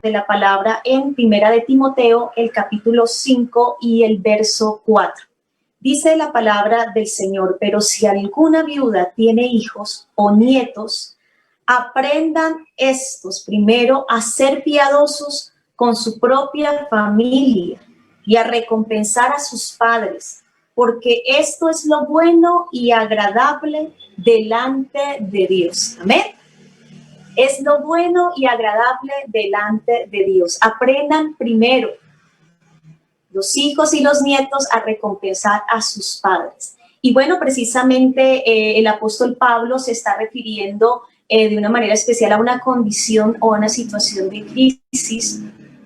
de la palabra en Primera de Timoteo, el capítulo 5 y el verso 4. Dice la palabra del Señor: pero si alguna viuda tiene hijos o nietos, aprendan estos primero a ser piadosos con su propia familia y a recompensar a sus padres, porque esto es lo bueno y agradable delante de Dios. Amén. Es lo bueno y agradable delante de Dios. Aprendan primero los hijos y los nietos a recompensar a sus padres. Y bueno, precisamente el apóstol Pablo se está refiriendo de una manera especial a una condición o a una situación de crisis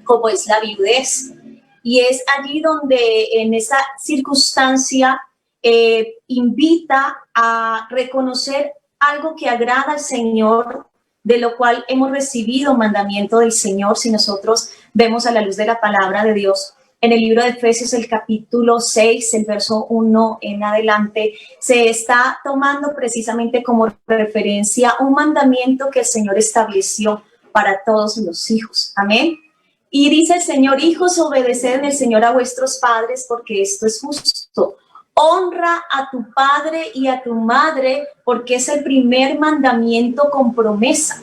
como es la viudez. Y es allí donde en esa circunstancia invita a reconocer algo que agrada al Señor, de lo cual hemos recibido mandamiento del Señor si nosotros vemos a la luz de la palabra de Dios. En el libro de Efesios, el capítulo 6, el verso 1 en adelante, se está tomando precisamente como referencia un mandamiento que el Señor estableció para todos los hijos. Amén. Y dice el Señor: hijos, obedeced en el Señor a vuestros padres, porque esto es justo. Honra a tu padre y a tu madre, porque es el primer mandamiento con promesa,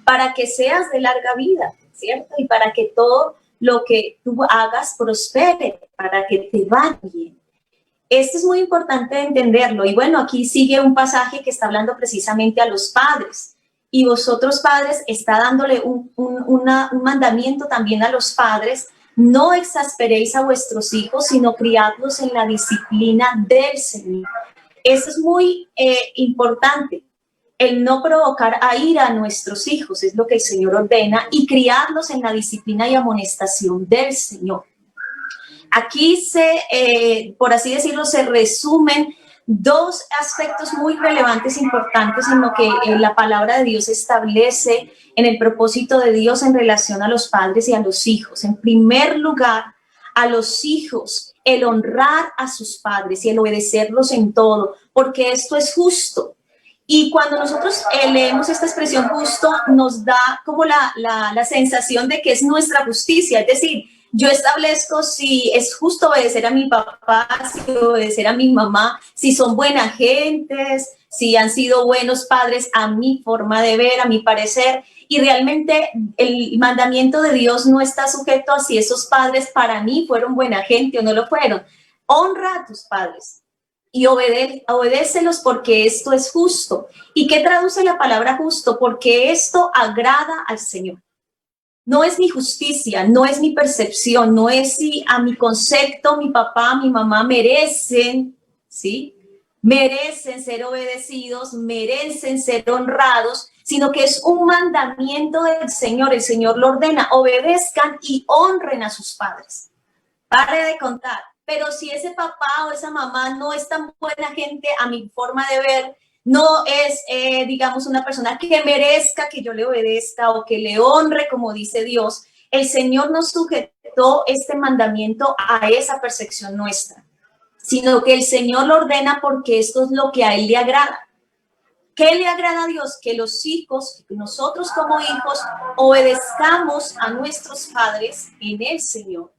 para que seas de larga vida, ¿cierto? Y para que todo lo que tú hagas prospere, para que te vaya bien. Esto es muy importante entenderlo. Y bueno, aquí sigue un pasaje que está hablando precisamente a los padres. Y vosotros, padres, está dándole un mandamiento también a los padres: no exasperéis a vuestros hijos, sino criadlos en la disciplina del Señor. Eso es muy importante. El no provocar a ira a nuestros hijos es lo que el Señor ordena, y criarlos en la disciplina y amonestación del Señor. Aquí por así decirlo, se resumen dos aspectos muy relevantes, importantes en lo que la palabra de Dios establece en el propósito de Dios en relación a los padres y a los hijos. En primer lugar, a los hijos, el honrar a sus padres y el obedecerlos en todo, porque esto es justo. Y cuando nosotros leemos esta expresión justo, nos da como la sensación de que es nuestra justicia. Es decir, yo establezco si es justo obedecer a mi papá, si obedecer a mi mamá, si son buenas gentes, si han sido buenos padres a mi forma de ver, a mi parecer. Y realmente el mandamiento de Dios no está sujeto a si esos padres para mí fueron buena gente o no lo fueron. Honra a tus padres y obedécelos, porque esto es justo. ¿Y qué traduce la palabra justo? Porque esto agrada al Señor. No es mi justicia, no es mi percepción, no es si a mi concepto mi papá, mi mamá merecen, ¿sí? Merecen ser obedecidos, merecen ser honrados, sino que es un mandamiento del Señor. El Señor lo ordena: obedezcan y honren a sus padres. Pare de contar. Pero si ese papá o esa mamá no es tan buena gente a mi forma de ver, no es, digamos, una persona que merezca que yo le obedezca o que le honre como dice Dios, el Señor nos sujetó este mandamiento a esa percepción nuestra, sino que el Señor lo ordena porque esto es lo que a Él le agrada. ¿Qué le agrada a Dios? Que los hijos, nosotros como hijos, obedezcamos a nuestros padres en el Señor.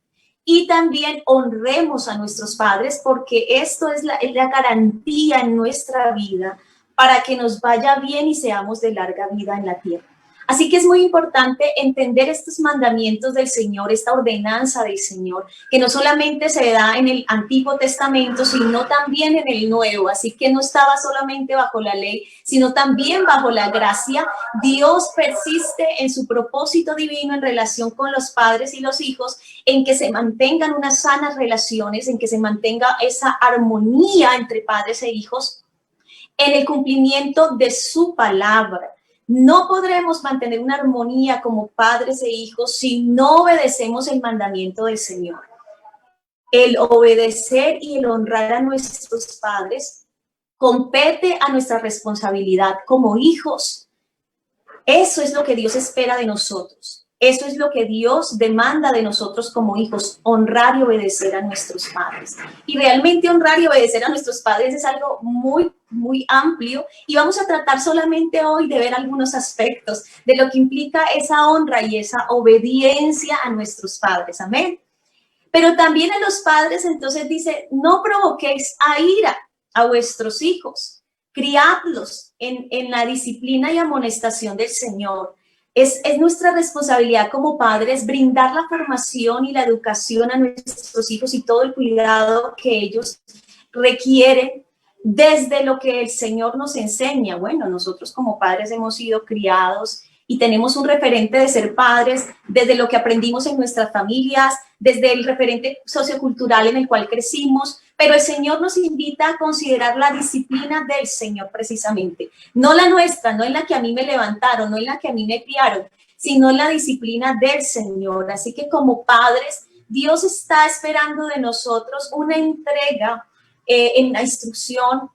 Y también honremos a nuestros padres, porque esto es la garantía en nuestra vida para que nos vaya bien y seamos de larga vida en la tierra. Así que es muy importante entender estos mandamientos del Señor, esta ordenanza del Señor, que no solamente se da en el Antiguo Testamento, sino también en el Nuevo. Así que no estaba solamente bajo la ley, sino también bajo la gracia. Dios persiste en su propósito divino en relación con los padres y los hijos, en que se mantengan unas sanas relaciones, en que se mantenga esa armonía entre padres e hijos, en el cumplimiento de su palabra. No podremos mantener una armonía como padres e hijos si no obedecemos el mandamiento del Señor. El obedecer y el honrar a nuestros padres compete a nuestra responsabilidad como hijos. Eso es lo que Dios espera de nosotros. Eso es lo que Dios demanda de nosotros como hijos, honrar y obedecer a nuestros padres. Y realmente honrar y obedecer a nuestros padres es algo muy, muy amplio y vamos a tratar solamente hoy de ver algunos aspectos de lo que implica esa honra y esa obediencia a nuestros padres. Amén. Pero también a los padres, entonces dice, no provoquéis a ira a vuestros hijos, criadlos en la disciplina y amonestación del Señor. Es nuestra responsabilidad como padres brindar la formación y la educación a nuestros hijos y todo el cuidado que ellos requieren desde lo que el Señor nos enseña. Bueno, nosotros como padres hemos sido criados y tenemos un referente de ser padres desde lo que aprendimos en nuestras familias, desde el referente sociocultural en el cual crecimos, pero el Señor nos invita a considerar la disciplina del Señor precisamente, no la nuestra, no en la que a mí me levantaron, no en la que a mí me criaron, sino en la disciplina del Señor. Así que como padres, Dios está esperando de nosotros una entrega en la instrucción,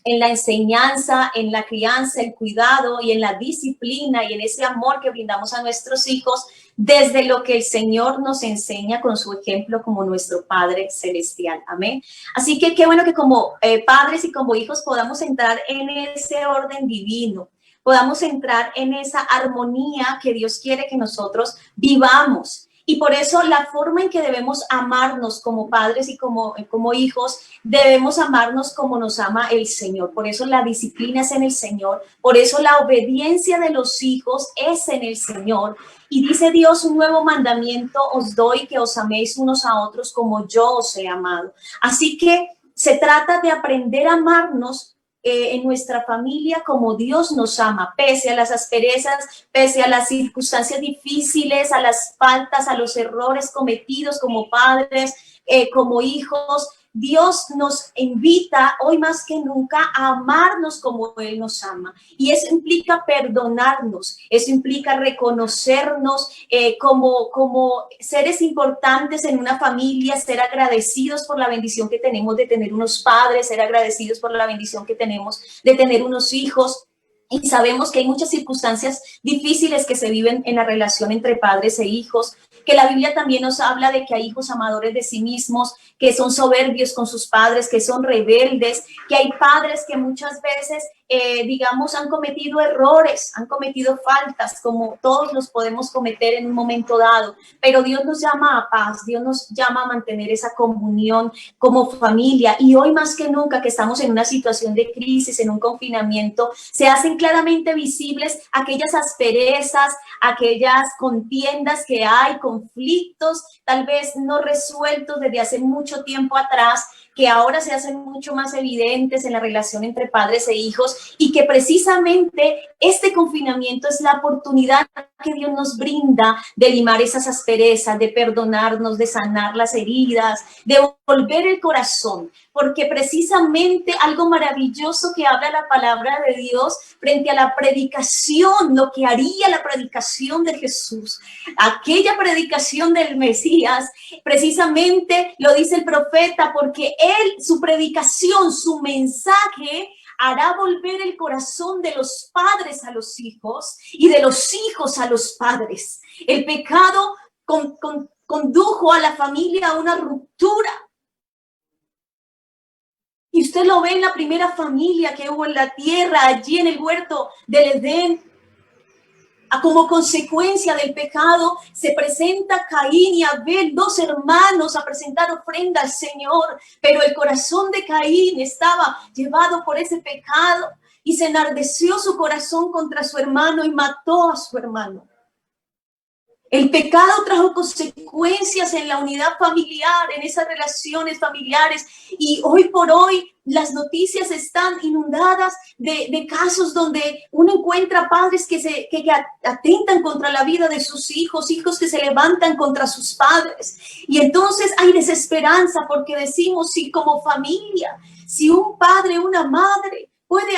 en la enseñanza, en la crianza, el cuidado y en la disciplina y en ese amor que brindamos a nuestros hijos desde lo que el Señor nos enseña con su ejemplo como nuestro Padre Celestial. Amén. Así que qué bueno que como padres y como hijos podamos entrar en ese orden divino, podamos entrar en esa armonía que Dios quiere que nosotros vivamos. Y por eso la forma en que debemos amarnos como padres y como hijos, debemos amarnos como nos ama el Señor. Por eso la disciplina es en el Señor. Por eso la obediencia de los hijos es en el Señor. Y dice Dios, un nuevo mandamiento os doy, que os améis unos a otros como yo os he amado. Así que se trata de aprender a amarnos en nuestra familia como Dios nos ama, pese a las asperezas, pese a las circunstancias difíciles, a las faltas, a los errores cometidos como padres, como hijos. Dios nos invita hoy más que nunca a amarnos como Él nos ama. Y eso implica perdonarnos, eso implica reconocernos como seres importantes en una familia, ser agradecidos por la bendición que tenemos de tener unos padres, ser agradecidos por la bendición que tenemos de tener unos hijos. Y sabemos que hay muchas circunstancias difíciles que se viven en la relación entre padres e hijos, que la Biblia también nos habla de que hay hijos amadores de sí mismos, que son soberbios con sus padres, que son rebeldes, que hay padres que muchas veces, digamos, han cometido errores, han cometido faltas, como todos los podemos cometer en un momento dado, pero Dios nos llama a paz, Dios nos llama a mantener esa comunión como familia, y hoy más que nunca que estamos en una situación de crisis, en un confinamiento, se hacen claramente visibles aquellas asperezas, aquellas contiendas que hay, conflictos tal vez no resueltos desde hace mucho tiempo atrás, que ahora se hacen mucho más evidentes en la relación entre padres e hijos, y que precisamente este confinamiento es la oportunidad que Dios nos brinda de limar esas asperezas, de perdonarnos, de sanar las heridas, de volver el corazón, porque precisamente algo maravilloso que habla la palabra de Dios frente a la predicación, lo que haría la predicación de Jesús, aquella predicación del Mesías, precisamente lo dice el profeta, porque él, su predicación, su mensaje hará volver el corazón de los padres a los hijos y de los hijos a los padres. El pecado condujo a la familia a una ruptura. Y usted lo ve en la primera familia que hubo en la tierra, allí en el huerto del Edén. Como consecuencia del pecado se presenta Caín y Abel, dos hermanos, a presentar ofrenda al Señor, pero el corazón de Caín estaba llevado por ese pecado y se enardeció su corazón contra su hermano y mató a su hermano. El pecado trajo consecuencias en la unidad familiar, en esas relaciones familiares, y hoy por hoy las noticias están inundadas de casos donde uno encuentra padres que atentan contra la vida de sus hijos, hijos que se levantan contra sus padres. Y entonces hay desesperanza porque decimos, si como familia, si un padre, una madre puede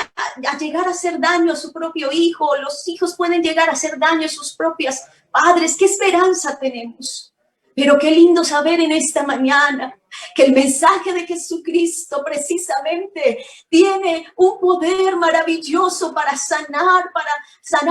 llegar a hacer daño a su propio hijo, los hijos pueden llegar a hacer daño a sus propias padres, ¿qué esperanza tenemos? Pero qué lindo saber en esta mañana que el mensaje de Jesucristo precisamente tiene un poder maravilloso para sanar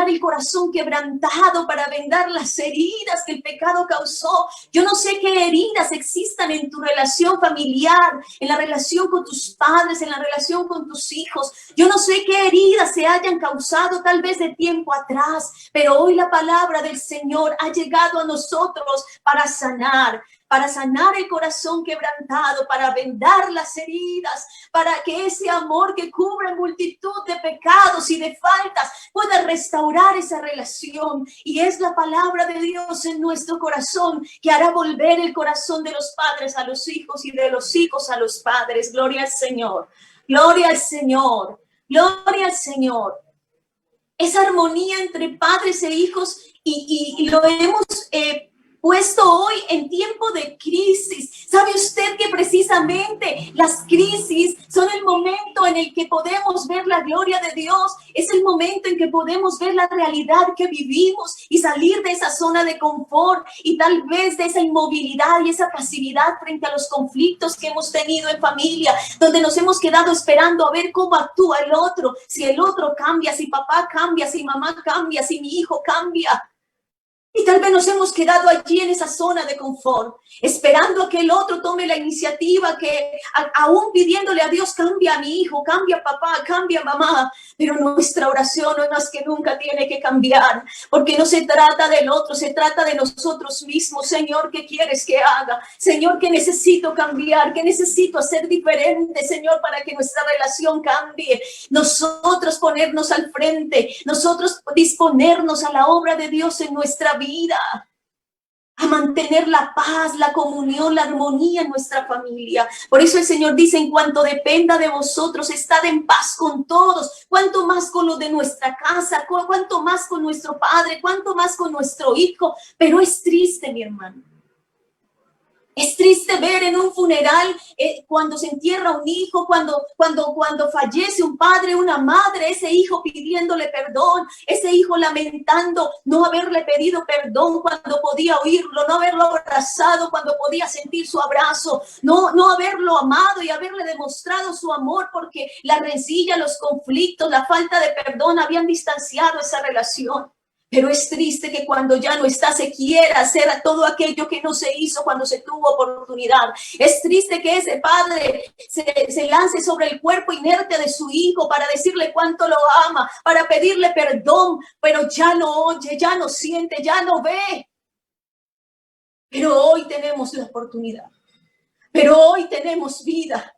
el corazón quebrantado, para vendar las heridas que el pecado causó. Yo no sé qué heridas existan en tu relación familiar, en la relación con tus padres, en la relación con tus hijos. Yo no sé qué heridas se hayan causado tal vez de tiempo atrás, pero hoy la palabra del Señor ha llegado a nosotros para sanar el corazón quebrantado, para vendar las heridas, para que ese amor que cubre multitud de pecados y de faltas pueda restaurar esa relación. Y es la palabra de Dios en nuestro corazón que hará volver el corazón de los padres a los hijos y de los hijos a los padres. Gloria al Señor, gloria al Señor, gloria al Señor. Esa armonía entre padres e hijos y lo hemos puesto hoy en tiempo de crisis. ¿Sabe usted que precisamente las crisis son el momento en el que podemos ver la gloria de Dios? Es el momento en que podemos ver la realidad que vivimos y salir de esa zona de confort y tal vez de esa inmovilidad y esa pasividad frente a los conflictos que hemos tenido en familia, donde nos hemos quedado esperando a ver cómo actúa el otro, si el otro cambia, si papá cambia, si mamá cambia, si mi hijo cambia. Y tal vez nos hemos quedado allí en esa zona de confort, esperando a que el otro tome la iniciativa, que aún pidiéndole a Dios, cambia a mi hijo, cambia a papá, cambia a mamá. Pero nuestra oración no es más que nunca tiene que cambiar, porque no se trata del otro, se trata de nosotros mismos. Señor, ¿qué quieres que haga? Señor, ¿qué necesito cambiar? ¿Qué necesito hacer diferente, Señor, para que nuestra relación cambie? Nosotros ponernos al frente, nosotros disponernos a la obra de Dios en nuestra vida, a mantener la paz, la comunión, la armonía en nuestra familia. Por eso el Señor dice, en cuanto dependa de vosotros, estad en paz con todos, cuanto más con los de nuestra casa, cuanto más con nuestro padre, cuanto más con nuestro hijo. Pero es triste, mi hermano. Es triste ver en un funeral cuando se entierra un hijo, cuando fallece un padre, una madre, ese hijo pidiéndole perdón, ese hijo lamentando no haberle pedido perdón cuando podía oírlo, no haberlo abrazado cuando podía sentir su abrazo, no haberlo amado y haberle demostrado su amor, porque la rencilla, los conflictos, la falta de perdón habían distanciado esa relación. Pero es triste que cuando ya no está se quiera hacer todo aquello que no se hizo cuando se tuvo oportunidad. Es triste que ese padre se lance sobre el cuerpo inerte de su hijo para decirle cuánto lo ama, para pedirle perdón, pero ya no oye, ya no siente, ya no ve. Pero hoy tenemos la oportunidad. Pero hoy tenemos vida.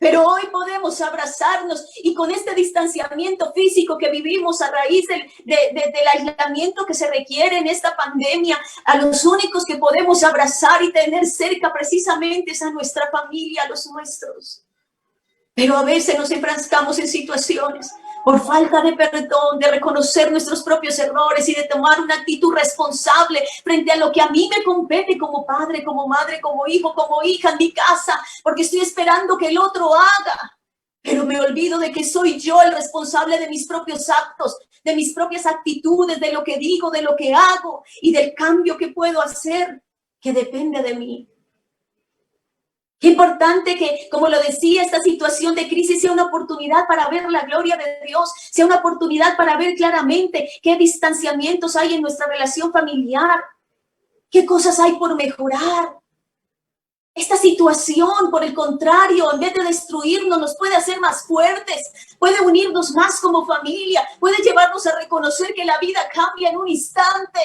Pero hoy podemos abrazarnos y con este distanciamiento físico que vivimos a raíz del aislamiento que se requiere en esta pandemia, a los únicos que podemos abrazar y tener cerca precisamente es a nuestra familia, a los nuestros. Pero a veces nos enfrascamos en situaciones por falta de perdón, de reconocer nuestros propios errores y de tomar una actitud responsable frente a lo que a mí me compete como padre, como madre, como hijo, como hija en mi casa, porque estoy esperando que el otro haga. Pero me olvido de que soy yo el responsable de mis propios actos, de mis propias actitudes, de lo que digo, de lo que hago y del cambio que puedo hacer, que depende de mí. Qué importante que, como lo decía, esta situación de crisis sea una oportunidad para ver la gloria de Dios, sea una oportunidad para ver claramente qué distanciamientos hay en nuestra relación familiar, qué cosas hay por mejorar. Esta situación, por el contrario, en vez de destruirnos, nos puede hacer más fuertes, puede unirnos más como familia, puede llevarnos a reconocer que la vida cambia en un instante.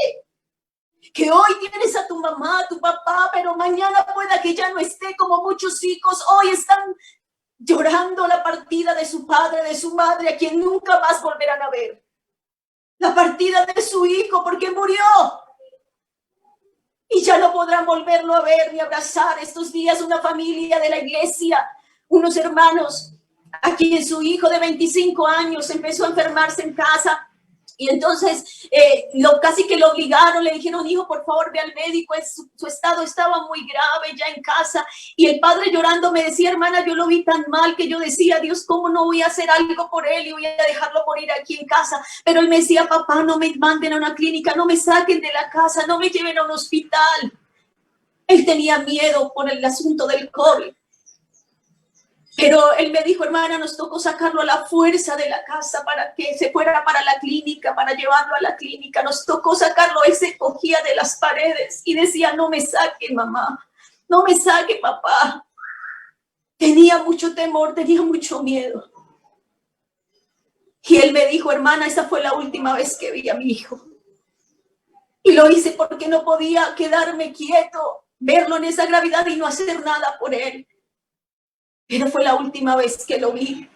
Que hoy tienes a tu mamá, a tu papá, pero mañana pueda que ya no esté, como muchos hijos hoy están llorando la partida de su padre, de su madre, a quien nunca más volverán a ver. La partida de su hijo porque murió. Y ya no podrán volverlo a ver ni abrazar. Estos días una familia de la iglesia, unos hermanos, a quien su hijo de 25 años empezó a enfermarse en casa. Y entonces casi que lo obligaron, le dijeron, hijo, por favor, ve al médico, su estado estaba muy grave ya en casa. Y el padre llorando me decía, hermana, yo lo vi tan mal que yo decía, Dios, ¿cómo no voy a hacer algo por él y voy a dejarlo morir aquí en casa? Pero él me decía, papá, no me manden a una clínica, no me saquen de la casa, no me lleven a un hospital. Él tenía miedo por el asunto del COVID. Pero él me dijo, hermana, nos tocó sacarlo a la fuerza de la casa para que se fuera para la clínica, para llevarlo a la clínica. Nos tocó sacarlo, él se cogía de las paredes y decía, no me saque, mamá, no me saque, papá. Tenía mucho temor, tenía mucho miedo. Y él me dijo, hermana, esa fue la última vez que vi a mi hijo. Y lo hice porque no podía quedarme quieto, verlo en esa gravedad y no hacer nada por él. Pero fue la última vez que lo vi.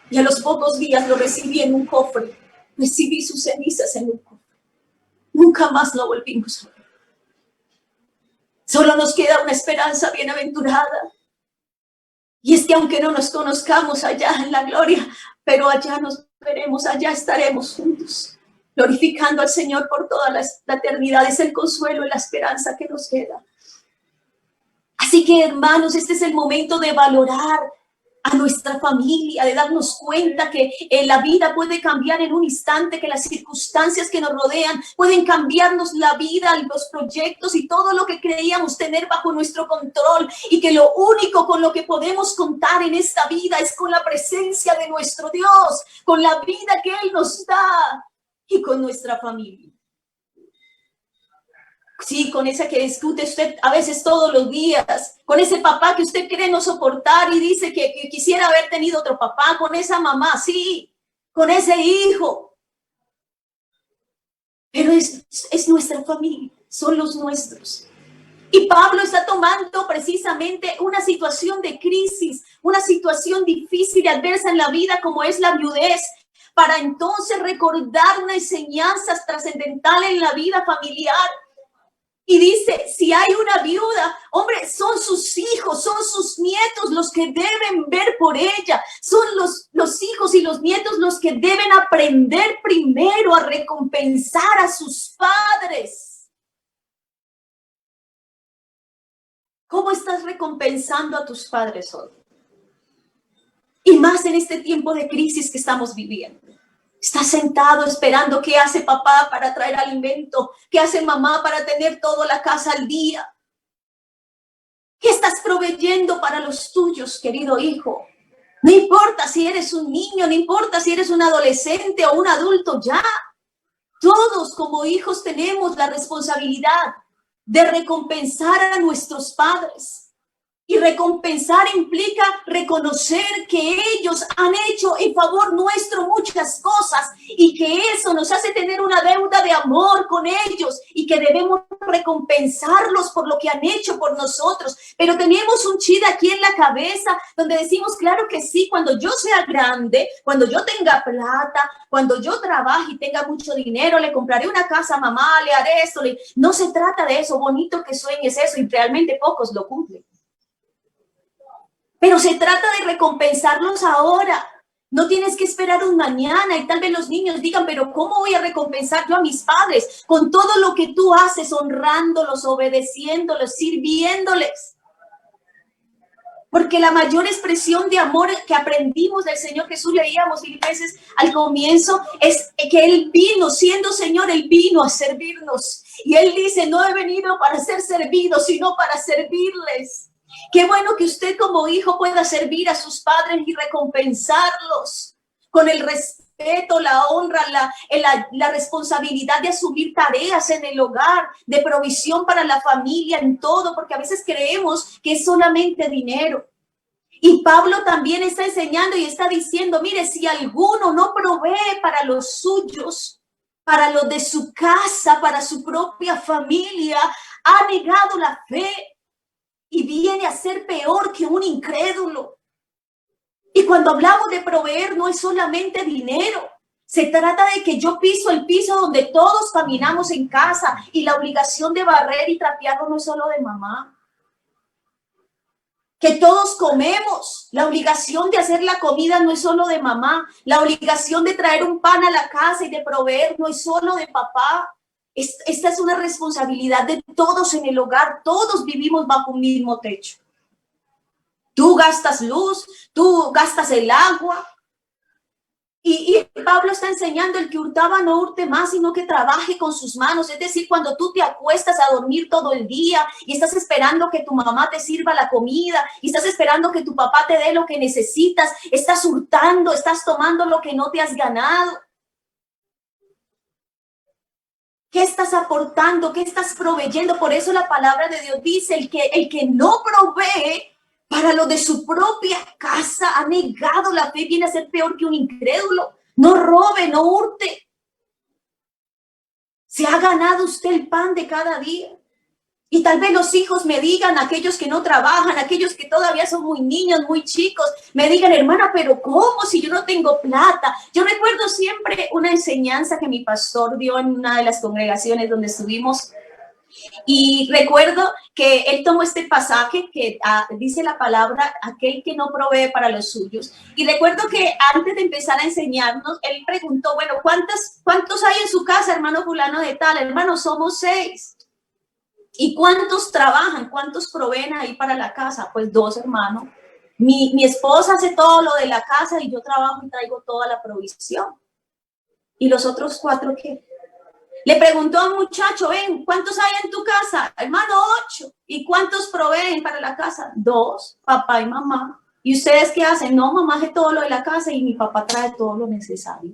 Y a los pocos días lo recibí en un cofre. Recibí sus cenizas en un cofre. Nunca más lo volvimos a ver. Solo nos queda una esperanza bienaventurada. Y es que aunque no nos conozcamos allá en la gloria, pero allá nos veremos, allá estaremos juntos, glorificando al Señor por toda la eternidad. Es el consuelo y la esperanza que nos queda. Así que, hermanos, este es el momento de valorar a nuestra familia, de darnos cuenta que la vida puede cambiar en un instante, que las circunstancias que nos rodean pueden cambiarnos la vida, los proyectos y todo lo que creíamos tener bajo nuestro control, y que lo único con lo que podemos contar en esta vida es con la presencia de nuestro Dios, con la vida que Él nos da y con nuestra familia. Sí, con esa que discute usted a veces todos los días, con ese papá que usted cree no soportar y dice que quisiera haber tenido otro papá, con esa mamá, sí, con ese hijo. Pero es nuestra familia, son los nuestros. Y Pablo está tomando precisamente una situación de crisis, una situación difícil y adversa en la vida como es la viudez, para entonces recordar una enseñanza trascendental en la vida familiar. Y dice, si hay una viuda, hombre, son sus hijos, son sus nietos los que deben ver por ella. Son los hijos y los nietos los que deben aprender primero a recompensar a sus padres. ¿Cómo estás recompensando a tus padres hoy? Y más en este tiempo de crisis que estamos viviendo. Estás sentado esperando qué hace papá para traer alimento, qué hace mamá para tener toda la casa al día. ¿Qué estás proveyendo para los tuyos, querido hijo? No importa si eres un niño, no importa si eres un adolescente o un adulto ya. Todos como hijos tenemos la responsabilidad de recompensar a nuestros padres. Y recompensar implica reconocer que ellos han hecho en favor nuestro muchas cosas y que eso nos hace tener una deuda de amor con ellos y que debemos recompensarlos por lo que han hecho por nosotros. Pero tenemos un chid aquí en la cabeza donde decimos, claro que sí, cuando yo sea grande, cuando yo tenga plata, cuando yo trabaje y tenga mucho dinero, le compraré una casa a mamá, le haré esto. No se trata de eso, bonito que sueñes eso y realmente pocos lo cumplen. Pero se trata de recompensarlos ahora. No tienes que esperar un mañana y tal vez los niños digan, pero ¿cómo voy a recompensar yo a mis padres? Con todo lo que tú haces, honrándolos, obedeciéndolos, sirviéndoles. Porque la mayor expresión de amor que aprendimos del Señor Jesús, leíamos Filipenses al comienzo, es que Él vino, siendo Señor, Él vino a servirnos. Y Él dice, no he venido para ser servido, sino para servirles. Qué bueno que usted como hijo pueda servir a sus padres y recompensarlos con el respeto, la honra, la responsabilidad de asumir tareas en el hogar, de provisión para la familia, en todo, porque a veces creemos que es solamente dinero. Y Pablo también está enseñando y está diciendo, mire, si alguno no provee para los suyos, para los de su casa, para su propia familia, ha negado la fe. Y viene a ser peor que un incrédulo. Y cuando hablamos de proveer, no es solamente dinero. Se trata de que yo piso el piso donde todos caminamos en casa. Y la obligación de barrer y trapearlo no es solo de mamá. Que todos comemos. La obligación de hacer la comida no es solo de mamá. La obligación de traer un pan a la casa y de proveer no es solo de papá. Esta es una responsabilidad de todos en el hogar. Todos vivimos bajo un mismo techo. Tú gastas luz, tú gastas el agua. Y Pablo está enseñando: el que hurtaba no hurte más, sino que trabaje con sus manos. Es decir, cuando tú te acuestas a dormir todo el día y estás esperando que tu mamá te sirva la comida y estás esperando que tu papá te dé lo que necesitas, estás hurtando, estás tomando lo que no te has ganado. ¿Qué estás aportando? ¿Qué estás proveyendo? Por eso la palabra de Dios dice: el que no provee para lo de su propia casa ha negado la fe, viene a ser peor que un incrédulo. No robe, no hurte. Se ha ganado usted el pan de cada día. Y tal vez los hijos me digan, aquellos que no trabajan, aquellos que todavía son muy niños, muy chicos, me digan: hermana, pero ¿cómo si yo no tengo plata? Yo recuerdo siempre una enseñanza que mi pastor dio en una de las congregaciones donde estuvimos. Y recuerdo que él tomó este pasaje que dice la palabra: aquel que no provee para los suyos. Y recuerdo que antes de empezar a enseñarnos, él preguntó: bueno, ¿cuántos hay en su casa, hermano fulano de tal? Hermano, somos 6. ¿Y cuántos trabajan? ¿Cuántos proveen ahí para la casa? Pues 2, hermanos. Mi esposa hace todo lo de la casa y yo trabajo y traigo toda la provisión. ¿Y los otros 4 qué? Le preguntó a un muchacho: ven, ¿cuántos hay en tu casa? Hermano, 8. ¿Y cuántos proveen para la casa? 2, papá y mamá. ¿Y ustedes qué hacen? No, mamá hace todo lo de la casa y mi papá trae todo lo necesario.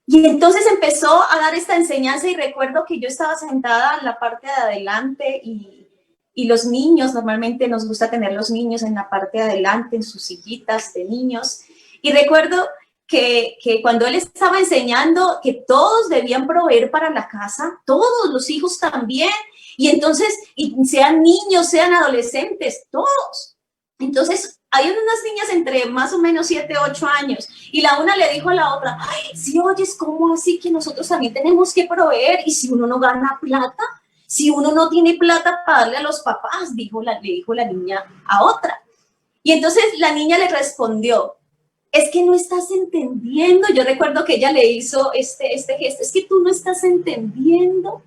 Y entonces empezó a dar esta enseñanza y recuerdo que yo estaba sentada en la parte de adelante y los niños, normalmente nos gusta tener los niños en la parte de adelante, en sus sillitas de niños. Y recuerdo que cuando él estaba enseñando que todos debían proveer para la casa, todos los hijos también, y entonces, y sean niños, sean adolescentes, todos. Entonces, hay unas niñas entre más o menos 7, 8 años, y la una le dijo a la otra: ay, si oyes, ¿cómo así que nosotros también tenemos que proveer? Y si uno no gana plata, si uno no tiene plata para darle a los papás, le dijo la niña a otra. Y entonces la niña le respondió: es que no estás entendiendo. Yo recuerdo que ella le hizo este gesto: es que tú no estás entendiendo.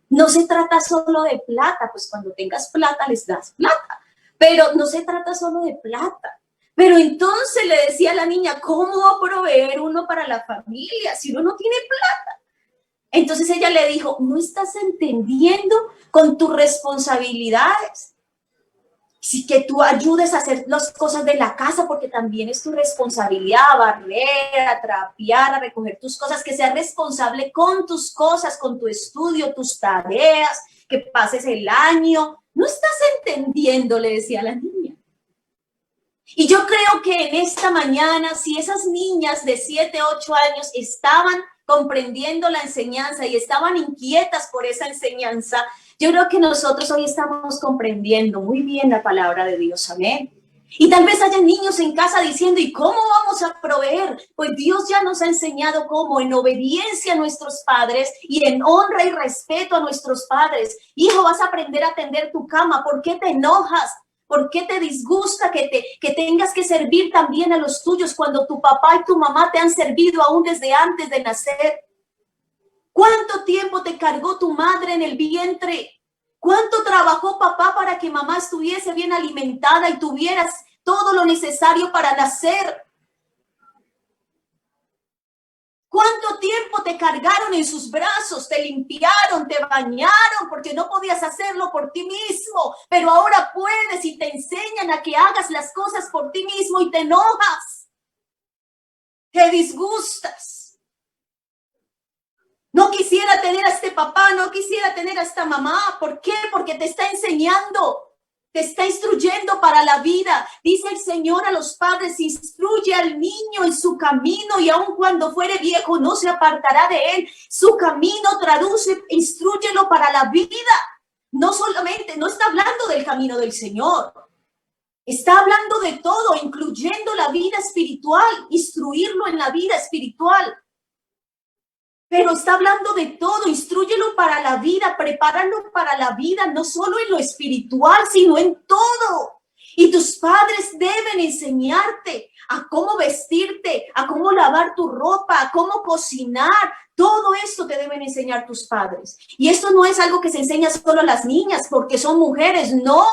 No se trata solo de plata, pues cuando tengas plata les das plata, pero no se trata solo de plata. Pero entonces le decía a la niña: ¿cómo va a proveer uno para la familia si uno no tiene plata? Entonces ella le dijo: no estás entendiendo con tus responsabilidades. Sí, que tú ayudes a hacer las cosas de la casa, porque también es tu responsabilidad, barrer, a trapear, a recoger tus cosas, que seas responsable con tus cosas, con tu estudio, tus tareas, que pases el año. No estás entendiendo, le decía la niña. Y yo creo que en esta mañana, si esas niñas de 7, 8 años estaban comprendiendo la enseñanza y estaban inquietas por esa enseñanza, yo creo que nosotros hoy estamos comprendiendo muy bien la palabra de Dios. Amén. Y tal vez haya niños en casa diciendo: ¿y cómo vamos a proveer? Pues Dios ya nos ha enseñado cómo, en obediencia a nuestros padres y en honra y respeto a nuestros padres. Hijo, vas a aprender a atender tu cama. ¿Por qué te enojas? ¿Por qué te disgusta que tengas que servir también a los tuyos cuando tu papá y tu mamá te han servido aún desde antes de nacer? ¿Cuánto tiempo te cargó tu madre en el vientre? ¿Cuánto trabajó papá para que mamá estuviese bien alimentada y tuvieras todo lo necesario para nacer? ¿Cuánto tiempo te cargaron en sus brazos? Te limpiaron, te bañaron, porque no podías hacerlo por ti mismo, pero ahora puedes y te enseñan a que hagas las cosas por ti mismo y te enojas, te disgustas. No quisiera tener a este papá, no quisiera tener a esta mamá. ¿Por qué? Porque te está enseñando. Te está instruyendo para la vida. Dice el Señor a los padres: instruye al niño en su camino y aun cuando fuere viejo no se apartará de él. Su camino traduce, instrúyelo para la vida. No solamente, no está hablando del camino del Señor. Está hablando de todo, incluyendo la vida espiritual, instruirlo en la vida espiritual. Pero está hablando de todo, instrúyelo para la vida, prepáralo para la vida, no solo en lo espiritual, sino en todo. Y tus padres deben enseñarte a cómo vestirte, a cómo lavar tu ropa, a cómo cocinar. Todo esto te deben enseñar tus padres. Y esto no es algo que se enseña solo a las niñas porque son mujeres, no.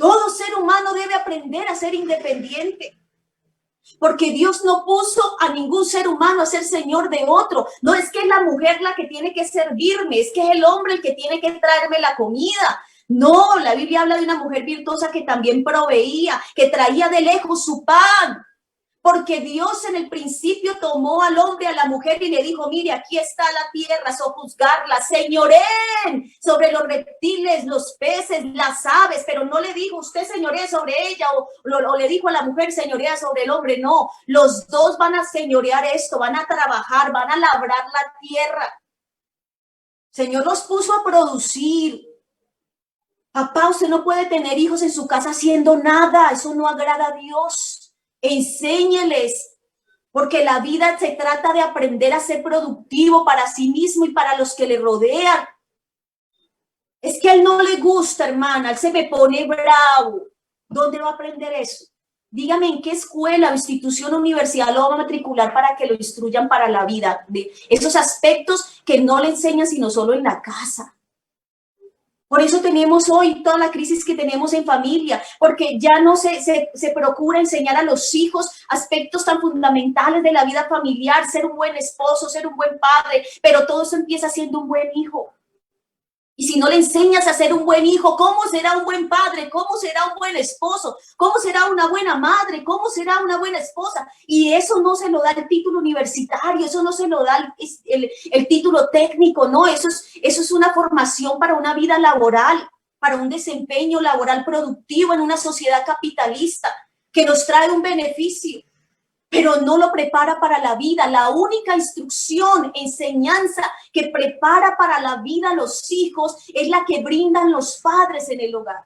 Todo ser humano debe aprender a ser independiente. Porque Dios no puso a ningún ser humano a ser señor de otro. No es que es la mujer la que tiene que servirme, es que es el hombre el que tiene que traerme la comida. No, la Biblia habla de una mujer virtuosa que también proveía, que traía de lejos su pan. Porque Dios en el principio tomó al hombre, a la mujer y le dijo, mire, aquí está la tierra, sojuzgarla, señoreen sobre los reptiles, los peces, las aves, pero no le dijo usted señoree sobre ella o le dijo a la mujer señorea sobre el hombre, no, los dos van a señorear esto, van a trabajar, van a labrar la tierra. Señor los puso a producir. Papá, usted no puede tener hijos en su casa haciendo nada, eso no agrada a Dios. Enséñeles, porque la vida se trata de aprender a ser productivo para sí mismo y para los que le rodean. Es que a él no le gusta, hermana, él se me pone bravo. ¿Dónde va a aprender eso? Dígame en qué escuela o institución, universidad lo va a matricular para que lo instruyan para la vida. De esos aspectos que no le enseñan sino solo en la casa. Por eso tenemos hoy toda la crisis que tenemos en familia, porque ya no se procura enseñar a los hijos aspectos tan fundamentales de la vida familiar, ser un buen esposo, ser un buen padre, pero todo eso empieza siendo un buen hijo. Y si no le enseñas a ser un buen hijo, ¿cómo será un buen padre? ¿Cómo será un buen esposo? ¿Cómo será una buena madre? ¿Cómo será una buena esposa? Y eso no se lo da el título universitario, eso no se lo da el título técnico, no, eso es una formación para una vida laboral, para un desempeño laboral productivo en una sociedad capitalista que nos trae un beneficio, pero no lo prepara para la vida. La única instrucción, enseñanza que prepara para la vida a los hijos es la que brindan los padres en el hogar.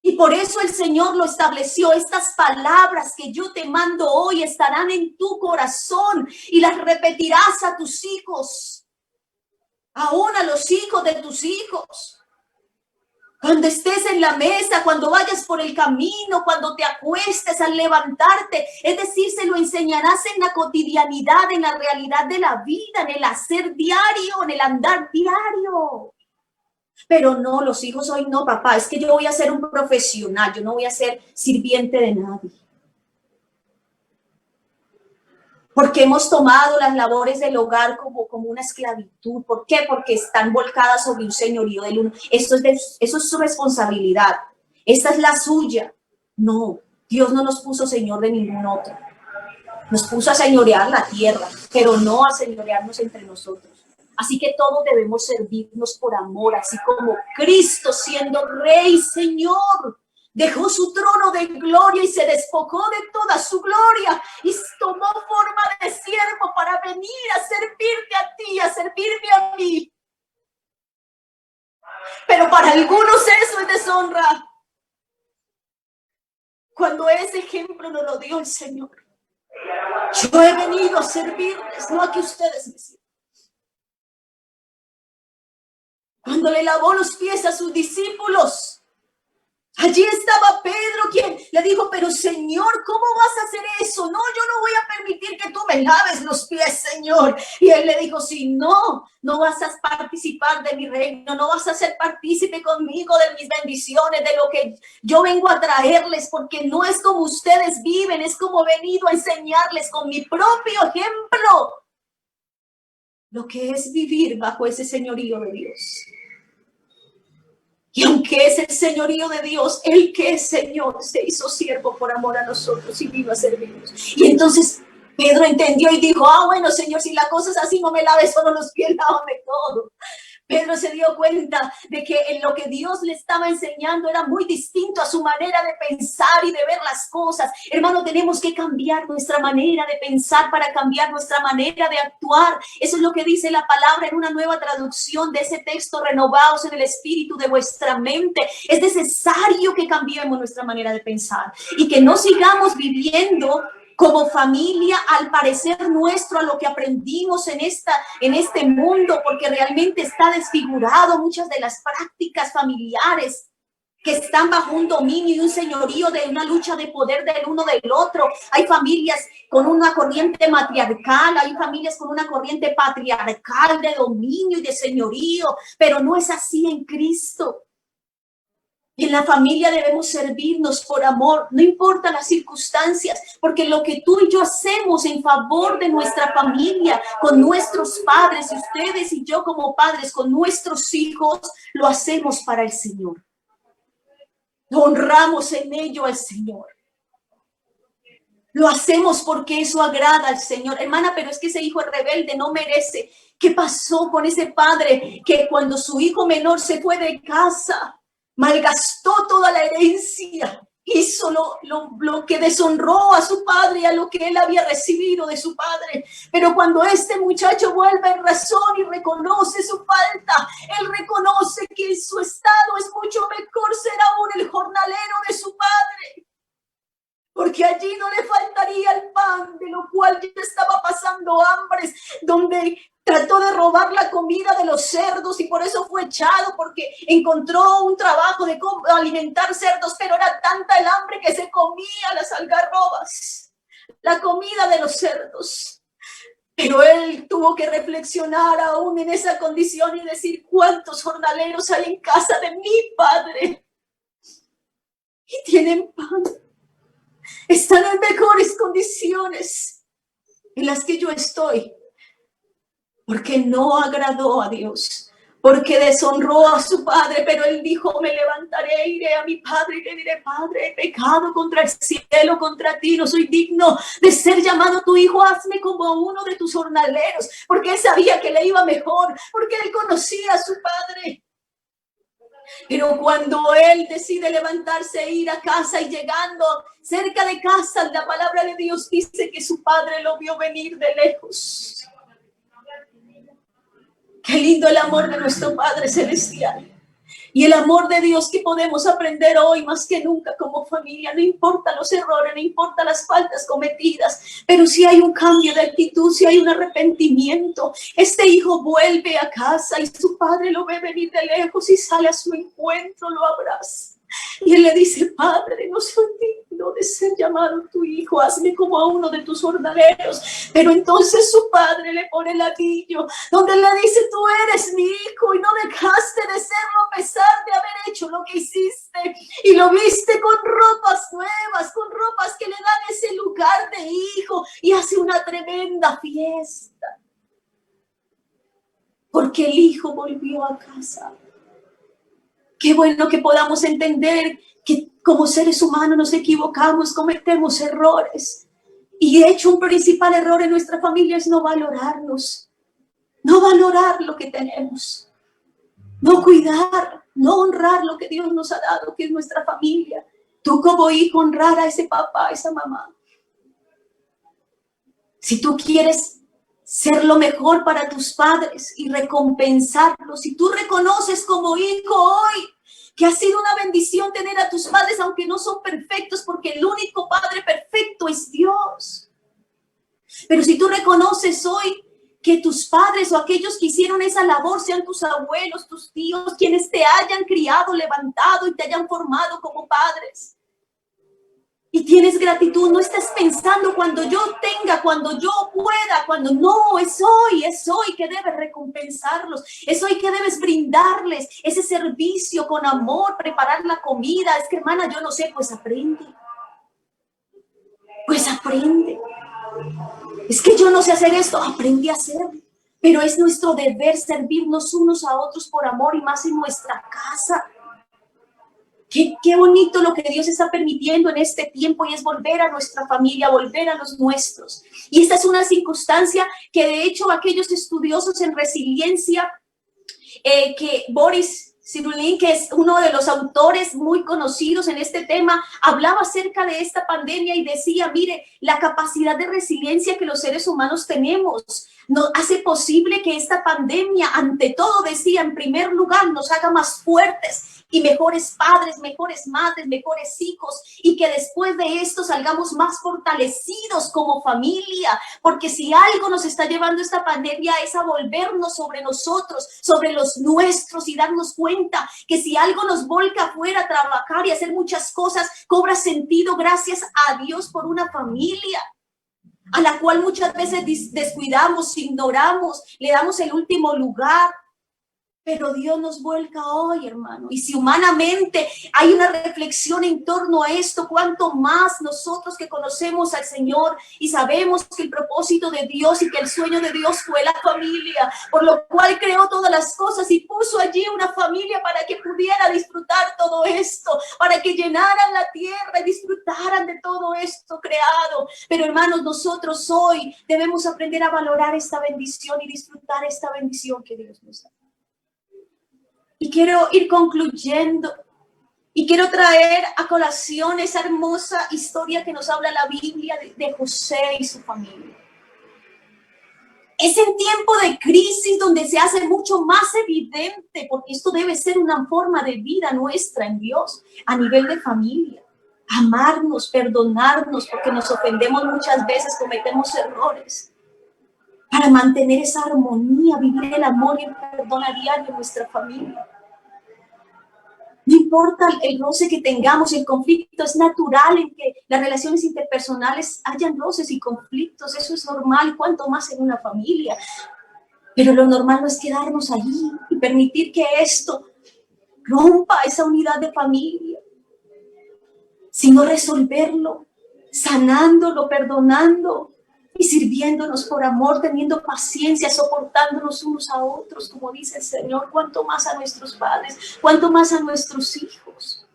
Y por eso el Señor lo estableció. Estas palabras que yo te mando hoy estarán en tu corazón y las repetirás a tus hijos, aún a los hijos de tus hijos. Cuando estés en la mesa, cuando vayas por el camino, cuando te acuestes, al levantarte, es decir, se lo enseñarás en la cotidianidad, en la realidad de la vida, en el hacer diario, en el andar diario. Pero no, los hijos hoy no, papá, es que yo voy a ser un profesional, yo no voy a ser sirviente de nadie. Porque hemos tomado las labores del hogar como una esclavitud. ¿Por qué? Porque están volcadas sobre un señorío del uno. Eso es su responsabilidad. Esta es la suya. No, Dios no nos puso señor de ningún otro. Nos puso a señorear la tierra, pero no a señorearnos entre nosotros. Así que todos debemos servirnos por amor, así como Cristo siendo Rey, Señor, dejó su trono de gloria y se despojó de toda su gloria y tomó forma de siervo para venir a servirte a ti, a servirme a mí. Pero para algunos eso es deshonra. Cuando ese ejemplo nos lo dio el Señor. Yo he venido a servirles, no a que ustedes me sirvan. Cuando le lavó los pies a sus discípulos, allí estaba Pedro, quien le dijo, pero Señor, ¿cómo vas a hacer eso? No, yo no voy a permitir que tú me laves los pies, Señor. Y él le dijo, si no vas a participar de mi reino, no vas a ser partícipe conmigo de mis bendiciones, de lo que yo vengo a traerles, porque no es como ustedes viven, es como he venido a enseñarles con mi propio ejemplo lo que es vivir bajo ese señorío de Dios. Y aunque es el señorío de Dios, el que es Señor se hizo siervo por amor a nosotros y vino a servirnos. Y entonces Pedro entendió y dijo, bueno, Señor, si la cosa es así, no me laves solo los pies, lávame todo. Pedro se dio cuenta de que en lo que Dios le estaba enseñando era muy distinto a su manera de pensar y de ver las cosas. Hermano, tenemos que cambiar nuestra manera de pensar para cambiar nuestra manera de actuar. Eso es lo que dice la palabra en una nueva traducción de ese texto, renovaos en el espíritu de vuestra mente. Es necesario que cambiemos nuestra manera de pensar y que no sigamos viviendo como familia al parecer nuestro, a lo que aprendimos en este mundo, porque realmente está desfigurado muchas de las prácticas familiares que están bajo un dominio y un señorío de una lucha de poder del uno del otro. Hay familias con una corriente matriarcal, hay familias con una corriente patriarcal de dominio y de señorío, pero no es así en Cristo. En la familia debemos servirnos por amor, no importa las circunstancias, porque lo que tú y yo hacemos en favor de nuestra familia, con nuestros padres, y ustedes y yo como padres, con nuestros hijos, lo hacemos para el Señor. Honramos en ello al Señor. Lo hacemos porque eso agrada al Señor. Hermana, pero es que ese hijo es rebelde, no merece. ¿Qué pasó con ese padre que cuando su hijo menor se fue de casa, malgastó toda la herencia, hizo lo que deshonró a su padre y a lo que él había recibido de su padre? Pero cuando este muchacho vuelve en razón y reconoce su falta, él reconoce que su estado es mucho mejor ser aún el jornalero de su padre, porque allí no le faltaría el pan, de lo cual ya estaba pasando hambres, donde trató de robar la comida de los cerdos y por eso fue echado, porque encontró un trabajo de alimentar cerdos, pero era tanta el hambre que se comía las algarrobas, la comida de los cerdos. Pero él tuvo que reflexionar aún en esa condición y decir: ¿cuántos jornaleros hay en casa de mi padre? Y tienen pan. Están en mejores condiciones en las que yo estoy, porque no agradó a Dios, porque deshonró a su padre. Pero él dijo: me levantaré, iré a mi padre y le diré: Padre, he pecado contra el cielo, contra ti, no soy digno de ser llamado tu hijo, hazme como uno de tus jornaleros. Porque él sabía que le iba mejor, porque él conocía a su padre. Pero cuando él decide levantarse e ir a casa, y llegando cerca de casa, la palabra de Dios dice que su padre lo vio venir de lejos. Qué lindo el amor de nuestro Padre Celestial. Y el amor de Dios que podemos aprender hoy más que nunca como familia. No importa los errores, no importa las faltas cometidas, pero si hay un cambio de actitud, si hay un arrepentimiento, este hijo vuelve a casa y su padre lo ve venir de lejos y sale a su encuentro, lo abraza. Y él le dice: Padre, no soy digno de ser llamado tu hijo, hazme como a uno de tus jornaleros. Pero entonces su padre le pone el anillo, donde le dice: tú eres mi hijo y no dejaste de serlo a pesar de haber hecho lo que hiciste. Y lo viste con ropas nuevas, con ropas que le dan ese lugar de hijo, y hace una tremenda fiesta, porque el hijo volvió a casa. Qué bueno que podamos entender que como seres humanos nos equivocamos, cometemos errores. Y de hecho un principal error en nuestra familia es no valorarnos, no valorar lo que tenemos, no cuidar, no honrar lo que Dios nos ha dado, que es nuestra familia. Tú como hijo honrar a ese papá, a esa mamá. Si tú quieres ser lo mejor para tus padres y recompensarlos, si tú reconoces como hijo hoy que ha sido una bendición tener a tus padres, aunque no son perfectos, porque el único padre perfecto es Dios. Pero si tú reconoces hoy que tus padres o aquellos que hicieron esa labor sean tus abuelos, tus tíos, quienes te hayan criado, levantado y te hayan formado como padres, y tienes gratitud, no estás pensando cuando yo tenga, cuando yo pueda, cuando no, es hoy que debes recompensarlos, es hoy que debes brindarles ese servicio con amor, preparar la comida. Es que, hermana, yo no sé, pues aprende. Es que yo no sé hacer esto, aprende a hacerlo. Pero es nuestro deber servirnos unos a otros por amor, y más en nuestra casa. Qué bonito lo que Dios está permitiendo en este tiempo, y es volver a nuestra familia, volver a los nuestros. Y esta es una circunstancia que de hecho aquellos estudiosos en resiliencia, que Boris Cyrulnik, que es uno de los autores muy conocidos en este tema, hablaba acerca de esta pandemia y decía: mire, la capacidad de resiliencia que los seres humanos tenemos nos hace posible que esta pandemia, ante todo, decía, en primer lugar, nos haga más fuertes y mejores padres, mejores madres, mejores hijos, y que después de esto salgamos más fortalecidos como familia, porque si algo nos está llevando esta pandemia es a volvernos sobre nosotros, sobre los nuestros, y darnos cuenta que si algo nos volca afuera a trabajar y hacer muchas cosas, cobra sentido gracias a Dios por una familia a la cual muchas veces descuidamos, ignoramos, le damos el último lugar. Pero Dios nos vuelca hoy, hermano. Y si humanamente hay una reflexión en torno a esto, cuánto más nosotros que conocemos al Señor y sabemos que el propósito de Dios y que el sueño de Dios fue la familia, por lo cual creó todas las cosas y puso allí una familia para que pudiera disfrutar todo esto, para que llenaran la tierra y disfrutaran de todo esto creado. Pero hermanos, nosotros hoy debemos aprender a valorar esta bendición y disfrutar esta bendición que Dios nos da. Y quiero ir concluyendo y quiero traer a colación esa hermosa historia que nos habla la Biblia de José y su familia. Es en tiempo de crisis donde se hace mucho más evidente, porque esto debe ser una forma de vida nuestra en Dios, a nivel de familia. Amarnos, perdonarnos, porque nos ofendemos muchas veces, cometemos errores. Para mantener esa armonía, vivir el amor y el perdón a diario en nuestra familia. No importa el roce que tengamos, el conflicto es natural en que las relaciones interpersonales hayan roces y conflictos, eso es normal, cuanto más en una familia. Pero lo normal no es quedarnos allí y permitir que esto rompa esa unidad de familia, sino resolverlo, sanándolo, perdonando y sirviéndonos por amor, teniendo paciencia, soportándonos unos a otros, como dice el Señor, cuanto más a nuestros padres, cuanto más a nuestros hijos.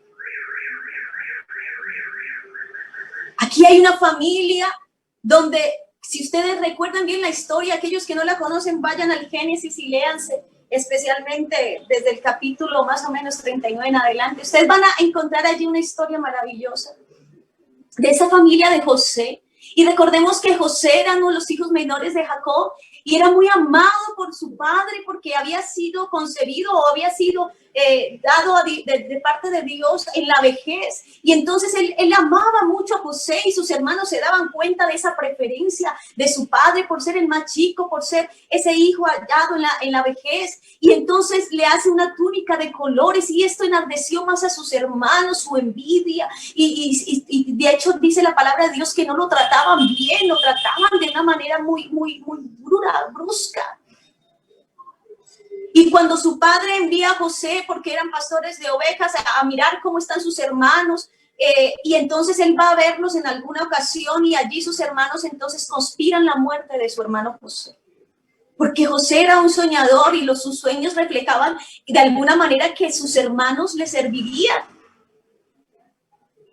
Aquí hay una familia donde, si ustedes recuerdan bien la historia, aquellos que no la conocen, vayan al Génesis y léanse, especialmente desde el capítulo más o menos 39 en adelante. Ustedes van a encontrar allí una historia maravillosa de esa familia de José. Y recordemos que José era uno de los hijos menores de Jacob y era muy amado por su padre porque había sido concebido o había sido dado de parte de Dios en la vejez. Y entonces él amaba mucho a José y sus hermanos se daban cuenta de esa preferencia de su padre por ser el más chico, por ser ese hijo hallado en la vejez. Y entonces le hace una túnica de colores y esto enardeció más a sus hermanos, su envidia. Y de hecho dice la palabra de Dios que no lo trataban bien, lo trataban de una manera muy dura, brusca. Y cuando su padre envía a José, porque eran pastores de ovejas, a mirar cómo están sus hermanos, y entonces él va a verlos en alguna ocasión y allí sus hermanos entonces conspiran la muerte de su hermano José. Porque José era un soñador y sus sueños reflejaban de alguna manera que sus hermanos le servirían.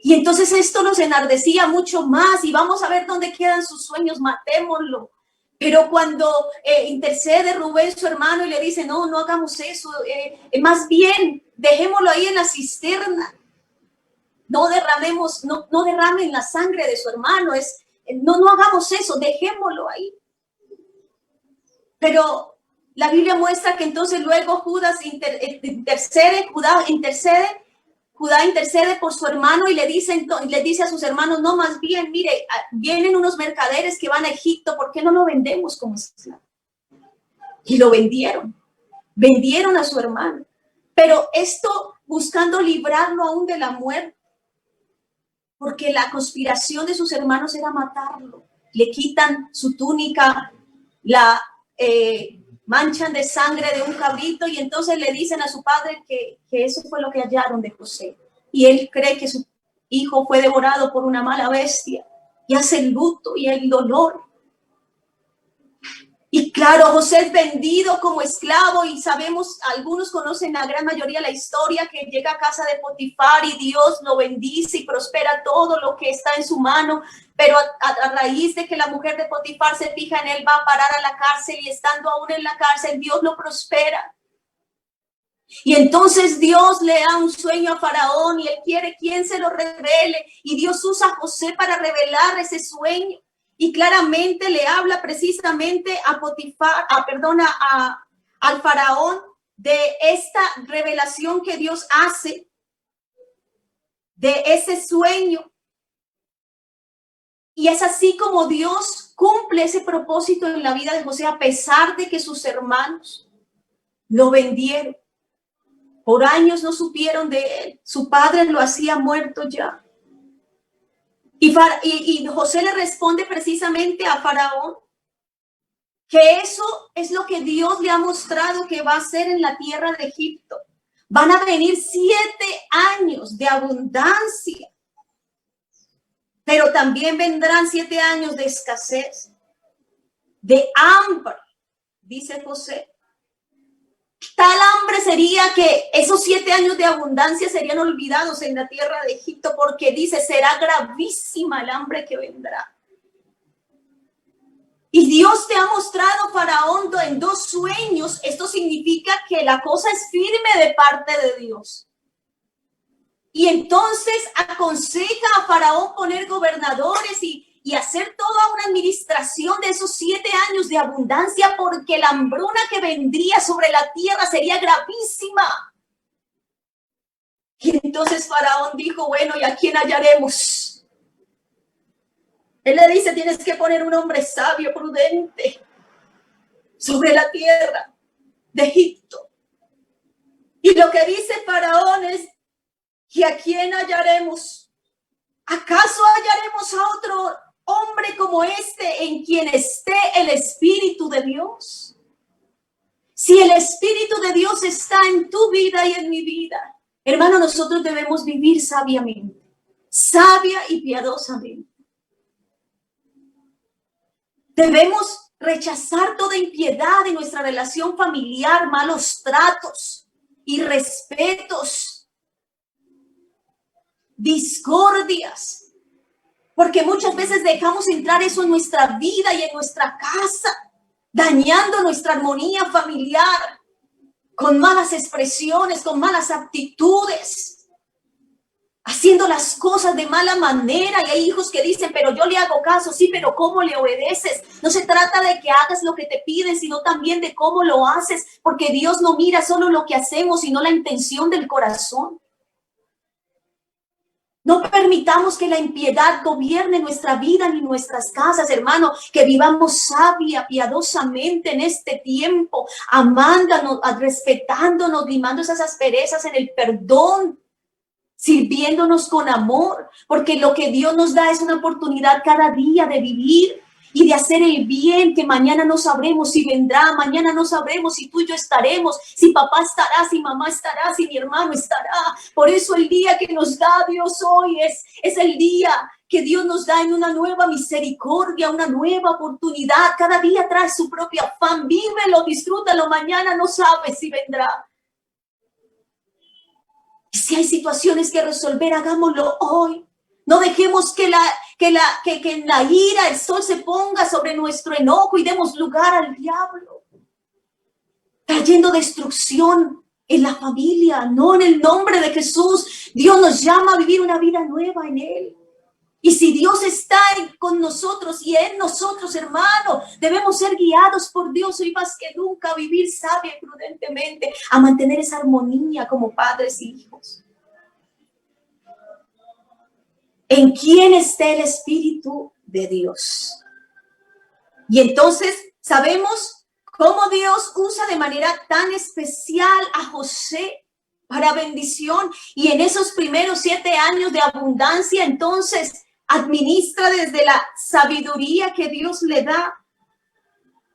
Y entonces esto los enardecía mucho más y vamos a ver dónde quedan sus sueños, matémoslo. Pero cuando intercede Rubén, su hermano, y le dice, no hagamos eso, más bien dejémoslo ahí en la cisterna. No derramen la sangre de su hermano, no hagamos eso, dejémoslo ahí. Pero la Biblia muestra que entonces luego Judá intercede por su hermano y le dice a sus hermanos, no, más bien, mire, vienen unos mercaderes que van a Egipto, ¿por qué no lo vendemos como esclavo? Y lo vendieron a su hermano. Pero esto buscando librarlo aún de la muerte, porque la conspiración de sus hermanos era matarlo. Le quitan su túnica, la manchan de sangre de un cabrito y entonces le dicen a su padre que eso fue lo que hallaron de José. Y él cree que su hijo fue devorado por una mala bestia y hace el luto y el dolor. Y claro, José es vendido como esclavo y sabemos, algunos conocen la gran mayoría la historia, que llega a casa de Potifar y Dios lo bendice y prospera todo lo que está en su mano. Pero a raíz de que la mujer de Potifar se fija en él, va a parar a la cárcel y estando aún en la cárcel, Dios lo prospera. Y entonces Dios le da un sueño a Faraón y él quiere quien se lo revele. Y Dios usa a José para revelar ese sueño. Y claramente le habla precisamente al Faraón de esta revelación que Dios hace, de ese sueño. Y es así como Dios cumple ese propósito en la vida de José, a pesar de que sus hermanos lo vendieron. Por años no supieron de él. Su padre lo hacía muerto ya. Y José le responde precisamente a Faraón que eso es lo que Dios le ha mostrado que va a hacer en la tierra de Egipto. Van a venir 7 años de abundancia, pero también vendrán 7 años de escasez, de hambre, dice José. Tal hambre sería que esos 7 años de abundancia serían olvidados en la tierra de Egipto, porque dice, será gravísima el hambre que vendrá. Y Dios te ha mostrado, Faraón, en 2 sueños. Esto significa que la cosa es firme de parte de Dios. Y entonces aconseja a Faraón poner gobernadores y hacer toda una administración de esos 7 años de abundancia, porque la hambruna que vendría sobre la tierra sería gravísima. Y entonces Faraón dijo, bueno, ¿y a quién hallaremos? Él le dice, tienes que poner un hombre sabio, prudente, sobre la tierra de Egipto. Y lo que dice Faraón es, ¿y a quién hallaremos? ¿Acaso hallaremos a otro hombre como este en quien esté el Espíritu de Dios? Si el Espíritu de Dios está en tu vida y en mi vida, hermano, nosotros debemos vivir sabiamente, sabia y piadosamente. Debemos rechazar toda impiedad en nuestra relación familiar, malos tratos, irrespetos, discordias, porque muchas veces dejamos entrar eso en nuestra vida y en nuestra casa, dañando nuestra armonía familiar, con malas expresiones, con malas actitudes, haciendo las cosas de mala manera. Y hay hijos que dicen, pero yo le hago caso, sí, pero ¿cómo le obedeces? No se trata de que hagas lo que te piden, sino también de cómo lo haces, porque Dios no mira solo lo que hacemos, sino la intención del corazón. No permitamos que la impiedad gobierne nuestra vida ni nuestras casas, hermano, que vivamos sabia, piadosamente en este tiempo, amándonos, respetándonos, limando esas asperezas en el perdón, sirviéndonos con amor, porque lo que Dios nos da es una oportunidad cada día de vivir y de hacer el bien, que mañana no sabremos si vendrá, mañana no sabremos si tú y yo estaremos, si papá estará, si mamá estará, si mi hermano estará. Por eso el día que nos da Dios hoy es el día que Dios nos da en una nueva misericordia, una nueva oportunidad. Cada día trae su propio afán. Vívelo, disfrútalo, mañana no sabes si vendrá. Y si hay situaciones que resolver, hagámoslo hoy. No dejemos que en la ira el sol se ponga sobre nuestro enojo y demos lugar al diablo, trayendo destrucción en la familia. No, en el nombre de Jesús, Dios nos llama a vivir una vida nueva en Él. Y si Dios está con nosotros y en nosotros, hermano, debemos ser guiados por Dios hoy más que nunca, a vivir sabia y prudentemente, a mantener esa armonía como padres y hijos. En quién está el Espíritu de Dios. Y entonces sabemos cómo Dios usa de manera tan especial a José para bendición. Y en esos primeros 7 años de abundancia, entonces administra desde la sabiduría que Dios le da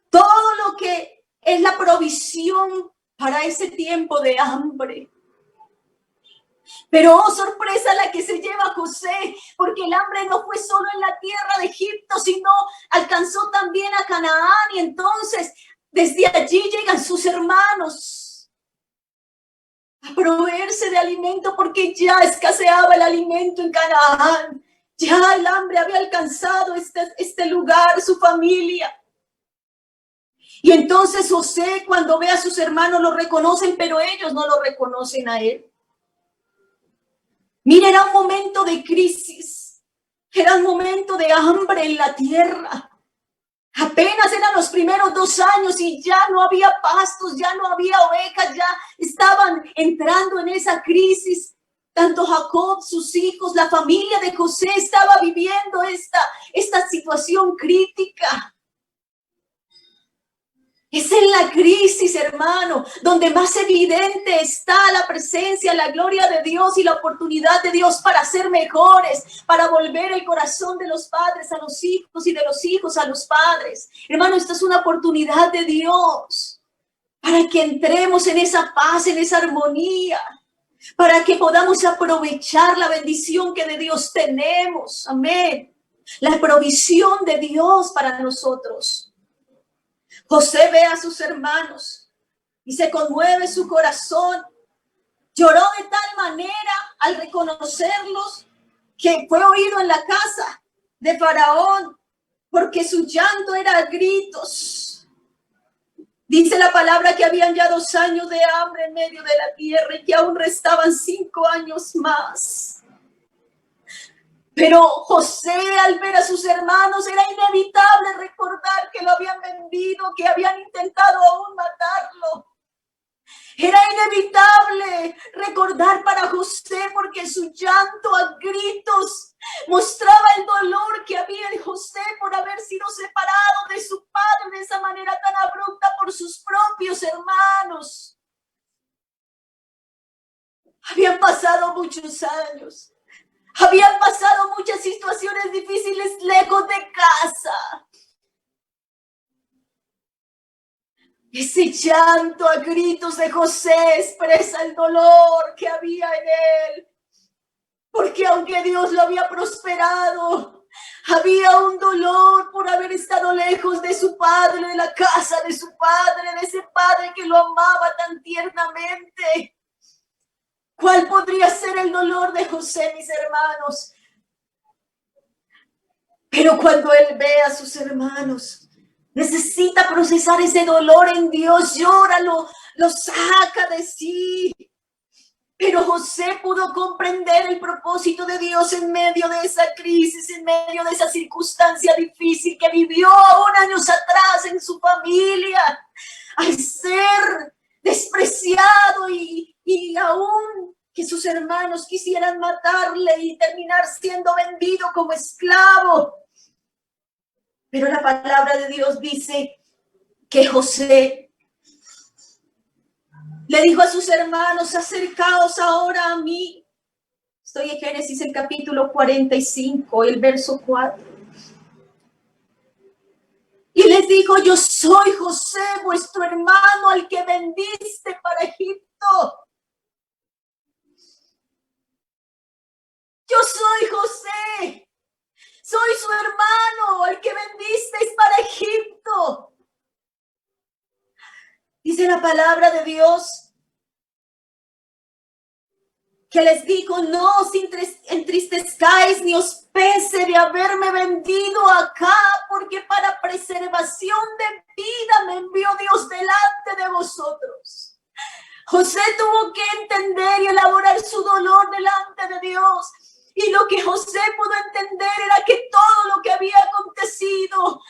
todo lo que es la provisión para ese tiempo de hambre. Pero, oh, sorpresa la que se lleva José, porque el hambre no fue solo en la tierra de Egipto, sino alcanzó también a Canaán. Y entonces, desde allí llegan sus hermanos a proveerse de alimento, porque ya escaseaba el alimento en Canaán. Ya el hambre había alcanzado este lugar, su familia. Y entonces José, cuando ve a sus hermanos, lo reconocen, pero ellos no lo reconocen a él. Mira, era un momento de crisis, era un momento de hambre en la tierra. Apenas eran los primeros 2 años y ya no había pastos, ya no había ovejas, ya estaban entrando en esa crisis. Tanto Jacob, sus hijos, la familia de José estaba viviendo esta situación crítica. Es en la crisis, hermano, donde más evidente está la presencia, la gloria de Dios y la oportunidad de Dios para ser mejores, para volver el corazón de los padres a los hijos y de los hijos a los padres. Hermano, esta es una oportunidad de Dios para que entremos en esa paz, en esa armonía, para que podamos aprovechar la bendición que de Dios tenemos. Amén. La provisión de Dios para nosotros. José ve a sus hermanos y se conmueve su corazón. Lloró de tal manera al reconocerlos que fue oído en la casa de Faraón, porque su llanto era a gritos. Dice la palabra que habían ya 2 años de hambre en medio de la tierra y que aún restaban 5 años más. Pero José, al ver a sus hermanos, era inevitable recordar que lo habían vendido, que habían intentado aún matarlo. Era inevitable recordar para José, porque su llanto a gritos mostraba el dolor que había en José por haber sido separado de su padre de esa manera tan abrupta por sus propios hermanos. Habían pasado muchos años. Habían pasado muchas situaciones difíciles lejos de casa. Ese llanto a gritos de José expresa el dolor que había en él. Porque aunque Dios lo había prosperado, había un dolor por haber estado lejos de su padre, de la casa de su padre, de ese padre que lo amaba tan tiernamente. ¿Cuál podría ser el dolor de José, mis hermanos? Pero cuando él ve a sus hermanos, necesita procesar ese dolor en Dios, llora, lo saca de sí. Pero José pudo comprender el propósito de Dios en medio de esa crisis, en medio de esa circunstancia difícil que vivió aún años atrás en su familia, al ser despreciado y aún que sus hermanos quisieran matarle y terminar siendo vendido como esclavo. Pero la palabra de Dios dice que José le dijo a sus hermanos: acercaos ahora a mí. Estoy en Génesis, el capítulo 45, el verso 4. Y les dijo: yo soy José, vuestro hermano, al que vendiste para Egipto. Yo soy José, soy su hermano, al que vendisteis para Egipto. Dice la palabra de Dios que les dijo: no os entristezcáis ni os pese de haberme vendido acá, porque para preservación de vida me envió Dios delante de vosotros. José tuvo que entender y elaborar su dolor delante de Dios. Y lo que José pudo entender era que todo lo que había acontecido,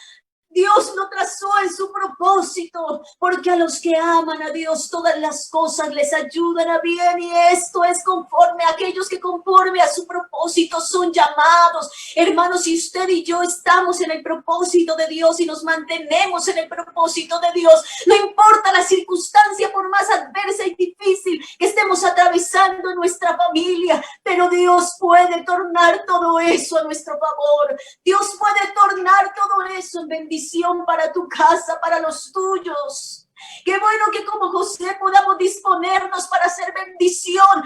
Dios lo trazó en su propósito, porque a los que aman a Dios todas las cosas les ayudan a bien, y esto es conforme a aquellos que conforme a su propósito son llamados. Hermanos, si usted y yo estamos en el propósito de Dios y nos mantenemos en el propósito de Dios, no importa la circunstancia por más adversa y difícil que estemos atravesando en nuestra familia, pero Dios puede tornar todo eso a nuestro favor. Dios puede tornar todo eso en bendición para tu casa, para los tuyos. Qué bueno que como José podamos disponernos para hacer bendición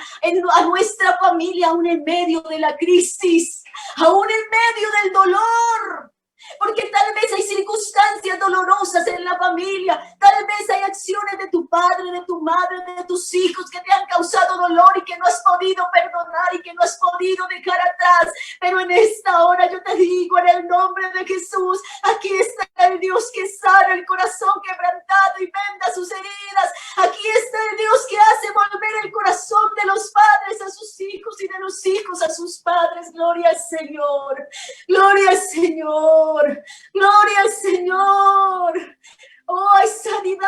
a nuestra familia, aún en medio de la crisis, aún en medio del dolor. Porque tal vez hay circunstancias dolorosas en la familia, tal vez hay acciones de tu padre, de tu madre, de tus hijos que te han causado dolor y que no has podido perdonar y que no has podido dejar atrás. Pero en esta hora yo te digo, en el nombre de Jesús, aquí está el Dios que sana el corazón quebrantado y venda sus heridas. Aquí está el Dios que hace volver el corazón de los padres a sus hijos y de los hijos a sus padres. Gloria al Señor, gloria al Señor. Gloria al Señor. Oh, hay sanidad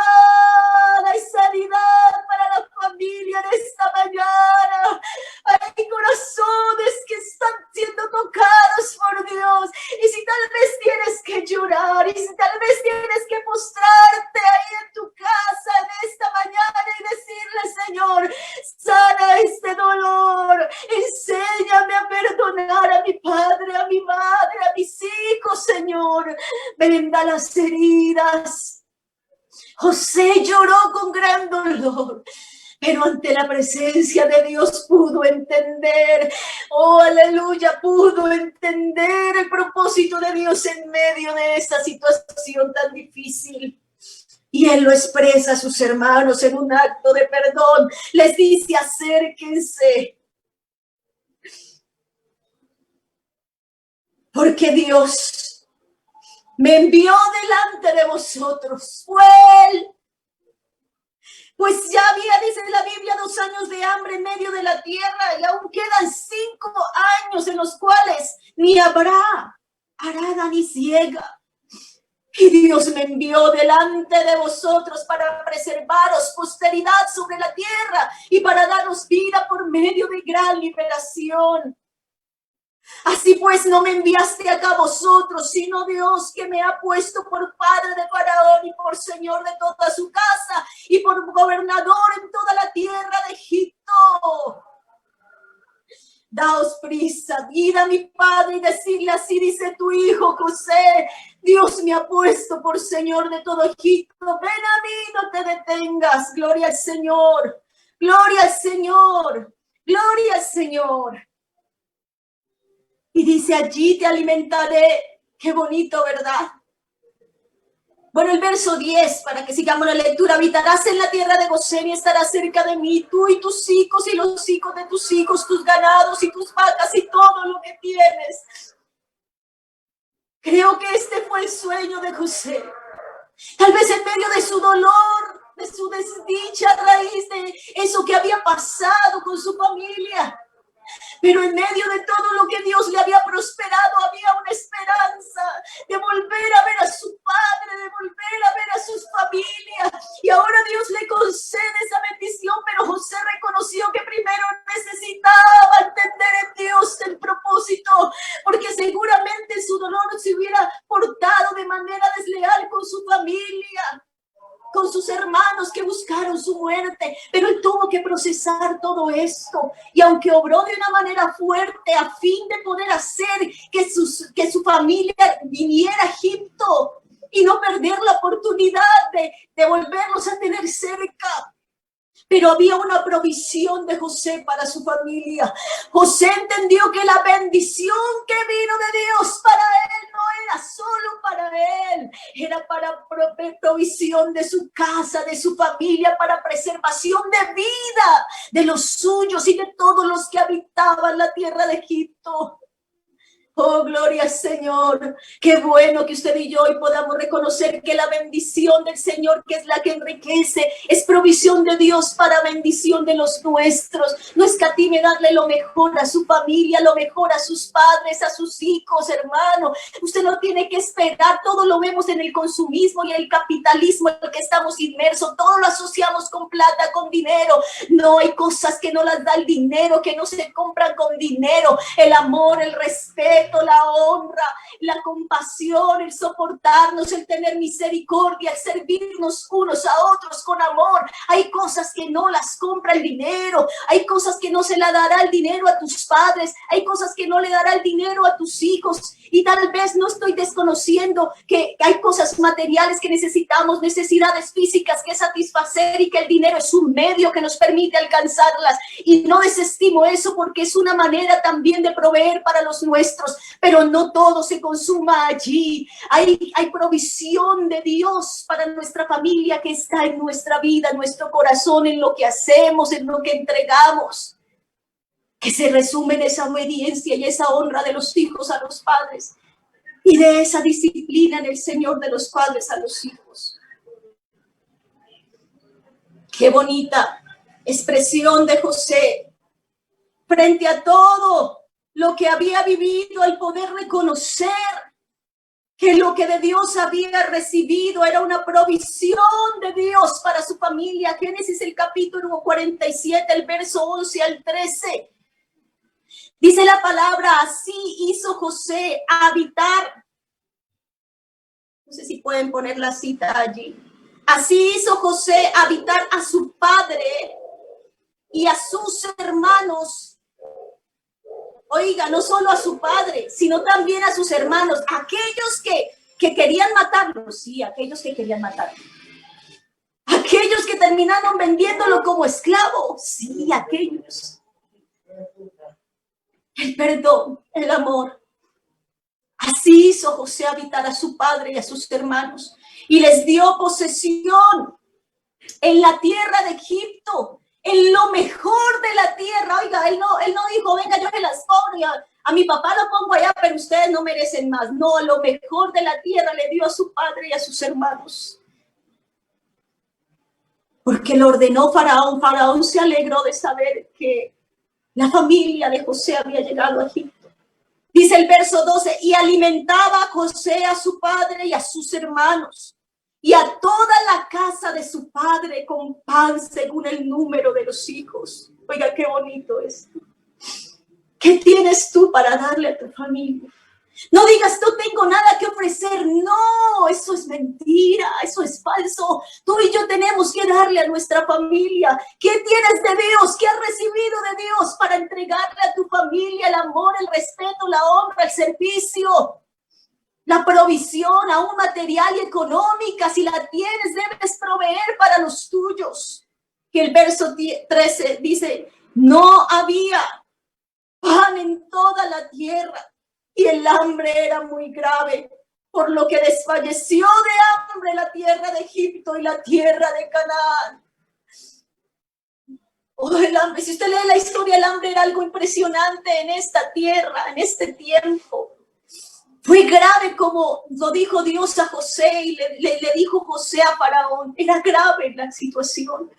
para la familia de esta mañana. Hay corazones que están siendo tocados por Dios. Y si tal vez tienes que llorar, y si tal vez tienes que postrarte ahí en las heridas. José lloró con gran dolor, pero ante la presencia de Dios pudo entender, oh aleluya, pudo entender el propósito de Dios en medio de esta situación tan difícil. Y él lo expresa a sus hermanos en un acto de perdón. Les dice, acérquense. Porque Dios me envió delante de vosotros. Fue él. Pues ya había, dice la Biblia, 2 años de hambre en medio de la tierra y aún quedan 5 años en los cuales ni habrá arada ni siega. Y Dios me envió delante de vosotros para preservaros posteridad sobre la tierra y para daros vida por medio de gran liberación. Así pues no me enviaste acá vosotros, sino Dios, que me ha puesto por padre de Faraón y por señor de toda su casa y por gobernador en toda la tierra de Egipto. Daos prisa, id a mi padre y decirle, así dice tu hijo José, Dios me ha puesto por señor de todo Egipto, ven a mí, no te detengas, gloria al Señor, gloria al Señor, gloria al Señor. Y dice, allí te alimentaré, qué bonito, ¿verdad? Bueno, el verso 10, para que sigamos la lectura. Habitarás en la tierra de Gosén y estarás cerca de mí, tú y tus hijos y los hijos de tus hijos, tus ganados y tus vacas y todo lo que tienes. Creo que este fue el sueño de José. Tal vez en medio de su dolor, de su desdicha a raíz de eso que había pasado con su familia. Pero en medio de todo lo que Dios le había prosperado, había una esperanza de volver a ver a su padre, de volver a ver a sus familias. Y ahora Dios le concede esa bendición, pero José reconoció que primero necesitaba entender en Dios el propósito, porque seguramente su dolor se hubiera portado de manera desleal con su familia, con sus hermanos que buscaron su muerte, pero él tuvo que procesar todo esto, y aunque obró de una manera fuerte a fin de poder hacer que su familia viniera a Egipto y no perder la oportunidad de volverlos a tener cerca, pero había una provisión de José para su familia. José entendió que la bendición que vino de Dios para él no era solo para él, era para provisión de su casa, de su familia, para preservación de vida de los suyos y de todos los que habitaban la tierra de Egipto. Oh, gloria al Señor. Qué bueno que usted y yo hoy podamos reconocer que la bendición del Señor, que es la que enriquece, es provisión de Dios para bendición de los nuestros. No escatime darle lo mejor a su familia, lo mejor a sus padres, a sus hijos, hermano. Usted no tiene que esperar. Todo lo vemos en el consumismo y el capitalismo en el que estamos inmersos. Todo lo asociamos con plata, con dinero. No, hay cosas que no las da el dinero, que no se compran con dinero. El amor, el respeto, la honra, la compasión, el soportarnos, el tener misericordia, el servirnos unos a otros con amor. Hay cosas que no las compra el dinero, hay cosas que no se la dará el dinero a tus padres, hay cosas que no le dará el dinero a tus hijos, y tal vez no estoy desconociendo que hay cosas materiales que necesitamos, necesidades físicas que satisfacer, y que el dinero es un medio que nos permite alcanzarlas, y no desestimo eso porque es una manera también de proveer para los nuestros. Pero no todo se consuma allí. Hay provisión de Dios para nuestra familia que está en nuestra vida, en nuestro corazón, en lo que hacemos, en lo que entregamos, que se resume en esa obediencia y esa honra de los hijos a los padres, y de esa disciplina en el Señor de los padres a los hijos. Qué bonita expresión de José frente a todo lo que había vivido, al poder reconocer que lo que de Dios había recibido era una provisión de Dios para su familia. Génesis el capítulo 47, el verso 11 al 13. Dice la palabra, así hizo José habitar. No sé si pueden poner la cita allí. Así hizo José habitar a su padre y a sus hermanos. Oiga, no solo a su padre, sino también a sus hermanos, aquellos que que querían matarlo, sí, aquellos que querían matarlo. Aquellos que terminaron vendiéndolo como esclavo, sí, aquellos. El perdón, el amor. Así hizo José habitar a su padre y a sus hermanos y les dio posesión en la tierra de Egipto, en lo mejor de la tierra. Oiga, él no dijo, venga, yo me las pongo, a mi papá lo pongo allá, pero ustedes no merecen más. No, lo mejor de la tierra le dio a su padre y a sus hermanos. Porque lo ordenó Faraón. Faraón se alegró de saber que la familia de José había llegado a Egipto. Dice el verso 12, y alimentaba a José a su padre y a sus hermanos y a toda la casa de su padre con pan según el número de los hijos. Oiga, qué bonito esto. ¿Qué tienes tú para darle a tu familia? No digas, no tengo nada que ofrecer. No, eso es mentira, eso es falso. Tú y yo tenemos que darle a nuestra familia. ¿Qué tienes de Dios? ¿Qué has recibido de Dios para entregarle a tu familia el amor, el respeto, la honra, el servicio, la provisión, aún material y económica? Si la tienes, debes proveer para los tuyos. Que el verso 13 dice, no había pan en toda la tierra. Y el hambre era muy grave, por lo que desfalleció de hambre la tierra de Egipto y la tierra de Canaán. Oh, el hambre, si usted lee la historia, el hambre era algo impresionante en esta tierra, en este tiempo. Fue grave como lo dijo Dios a José y le dijo José a Faraón. Era grave la situación.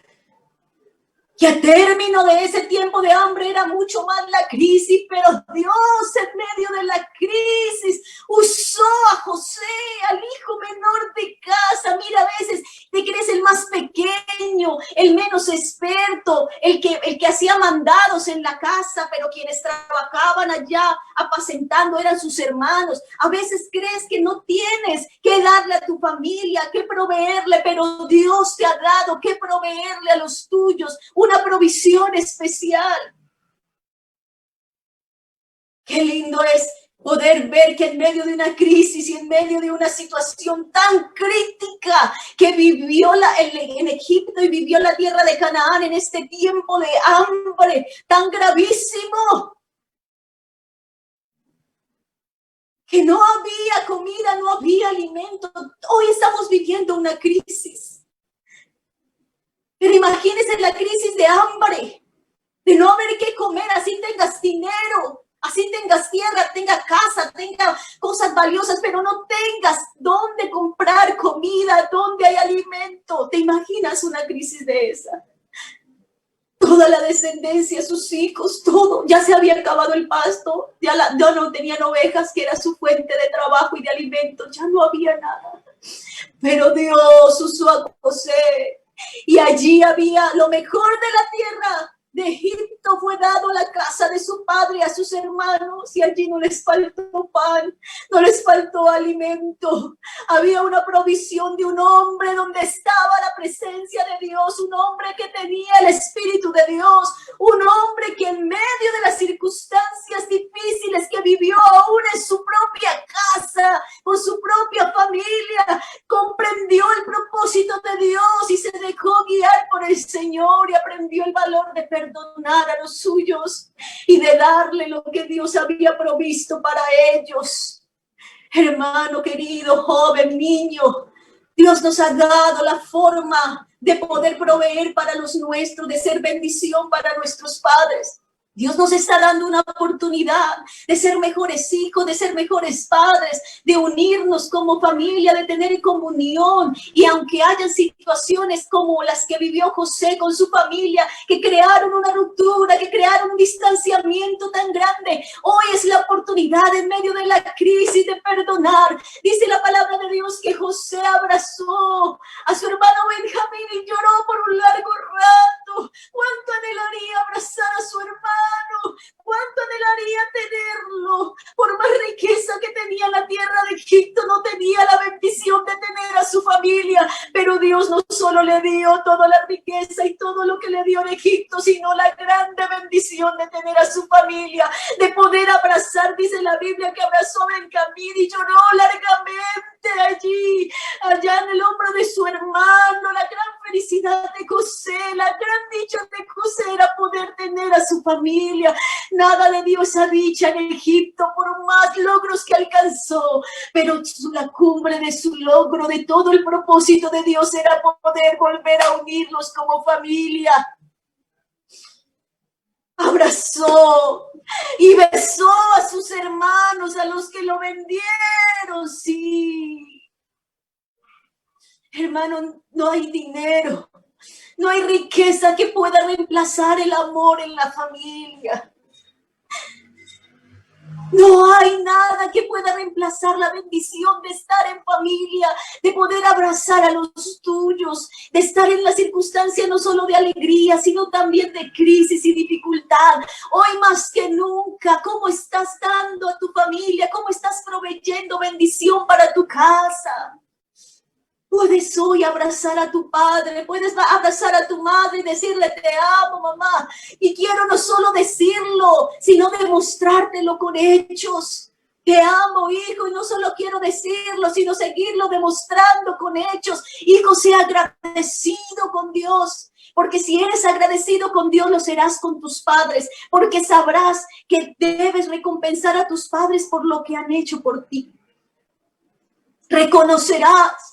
Y a término de ese tiempo de hambre era mucho más la crisis, pero Dios en medio de la crisis usó a José, al hijo menor de casa. Mira, a veces te crees el más pequeño, el menos experto, el que hacía mandados en la casa, pero quienes trabajaban allá apacentando eran sus hermanos. A veces crees que no tienes que darle a tu familia, que proveerle, pero Dios te ha dado que proveerle a los tuyos una provisión especial. Qué lindo es poder ver que en medio de una crisis y en medio de una situación tan crítica que vivió en Egipto y vivió la tierra de Canaán en este tiempo de hambre tan gravísimo, que no había comida, no había alimento. Hoy estamos viviendo una crisis. Pero imagínense la crisis de hambre, de no haber qué comer, así tengas dinero, así tengas tierra, tengas casa, tengas cosas valiosas, pero no tengas dónde comprar comida, dónde hay alimento. ¿Te imaginas una crisis de esa? Toda la descendencia, sus hijos, todo, ya se había acabado el pasto, ya no tenían ovejas, que era su fuente de trabajo y de alimento, ya no había nada. Pero Dios usó a José y allí había lo mejor de la tierra de Egipto. Fue dado a la casa de su padre, a sus hermanos, y allí no les faltó pan, no les faltó alimento. Había una provisión de un hombre donde estaba la presencia de Dios, un hombre que tenía el Espíritu de Dios, un hombre que en medio de las circunstancias difíciles que vivió aún en su propia casa, con su propia familia, comprendió el propósito de Dios y se dejó guiar por el Señor y aprendió el valor de perdonar a los suyos y de darle lo que Dios había provisto para ellos. Hermano querido, joven, niño, Dios nos ha dado la forma de poder proveer para los nuestros, de ser bendición para nuestros padres. Dios nos está dando una oportunidad de ser mejores hijos, de ser mejores padres, de unirnos como familia, de tener comunión. Y aunque hayan situaciones como las que vivió José con su familia, que crearon una ruptura, que crearon un distanciamiento tan grande, hoy es la oportunidad en medio de la crisis de perdonar. Dice la palabra de Dios que José abrazó a su hermano Benjamín y lloró por un largo rato. ¿Cuánto anhelaría abrazar a su hermano? ¿Cuánto anhelaría tenerlo? Por más riqueza que tenía la tierra de Egipto, no tenía tenía la bendición de tener a su familia, pero Dios no solo le dio toda la riqueza y todo lo que le dio en Egipto, sino la grande bendición de tener a su familia, de poder abrazar, dice la Biblia, que abrazó a Benjamín y lloró largamente allá en el hombro de su hermano. La gran felicidad de José, la gran dicha de José era poder tener a su familia. Nada le dio esa dicha en Egipto por más logros que alcanzó, pero la cumbre de su logro, de todo el propósito de Dios, era poder volver a unirlos como familia. Abrazó y besó a sus hermanos, a los que lo vendieron. Sí, hermano, no hay dinero, no hay riqueza que pueda reemplazar el amor en la familia. No hay nada que pueda reemplazar la bendición de estar en familia, de poder abrazar a los tuyos, de estar en la circunstancia no solo de alegría, sino también de crisis y dificultad. Hoy más que nunca, ¿cómo estás dando a tu familia? ¿Cómo estás proveyendo bendición para tu casa? Puedes hoy abrazar a tu padre, puedes abrazar a tu madre y decirle: te amo, mamá. Y quiero no solo decirlo, sino demostrártelo con hechos. Te amo, hijo, y no solo quiero decirlo, sino seguirlo demostrando con hechos. Hijo, sea agradecido con Dios, porque si eres agradecido con Dios, lo serás con tus padres, porque sabrás que debes recompensar a tus padres por lo que han hecho por ti. Reconocerás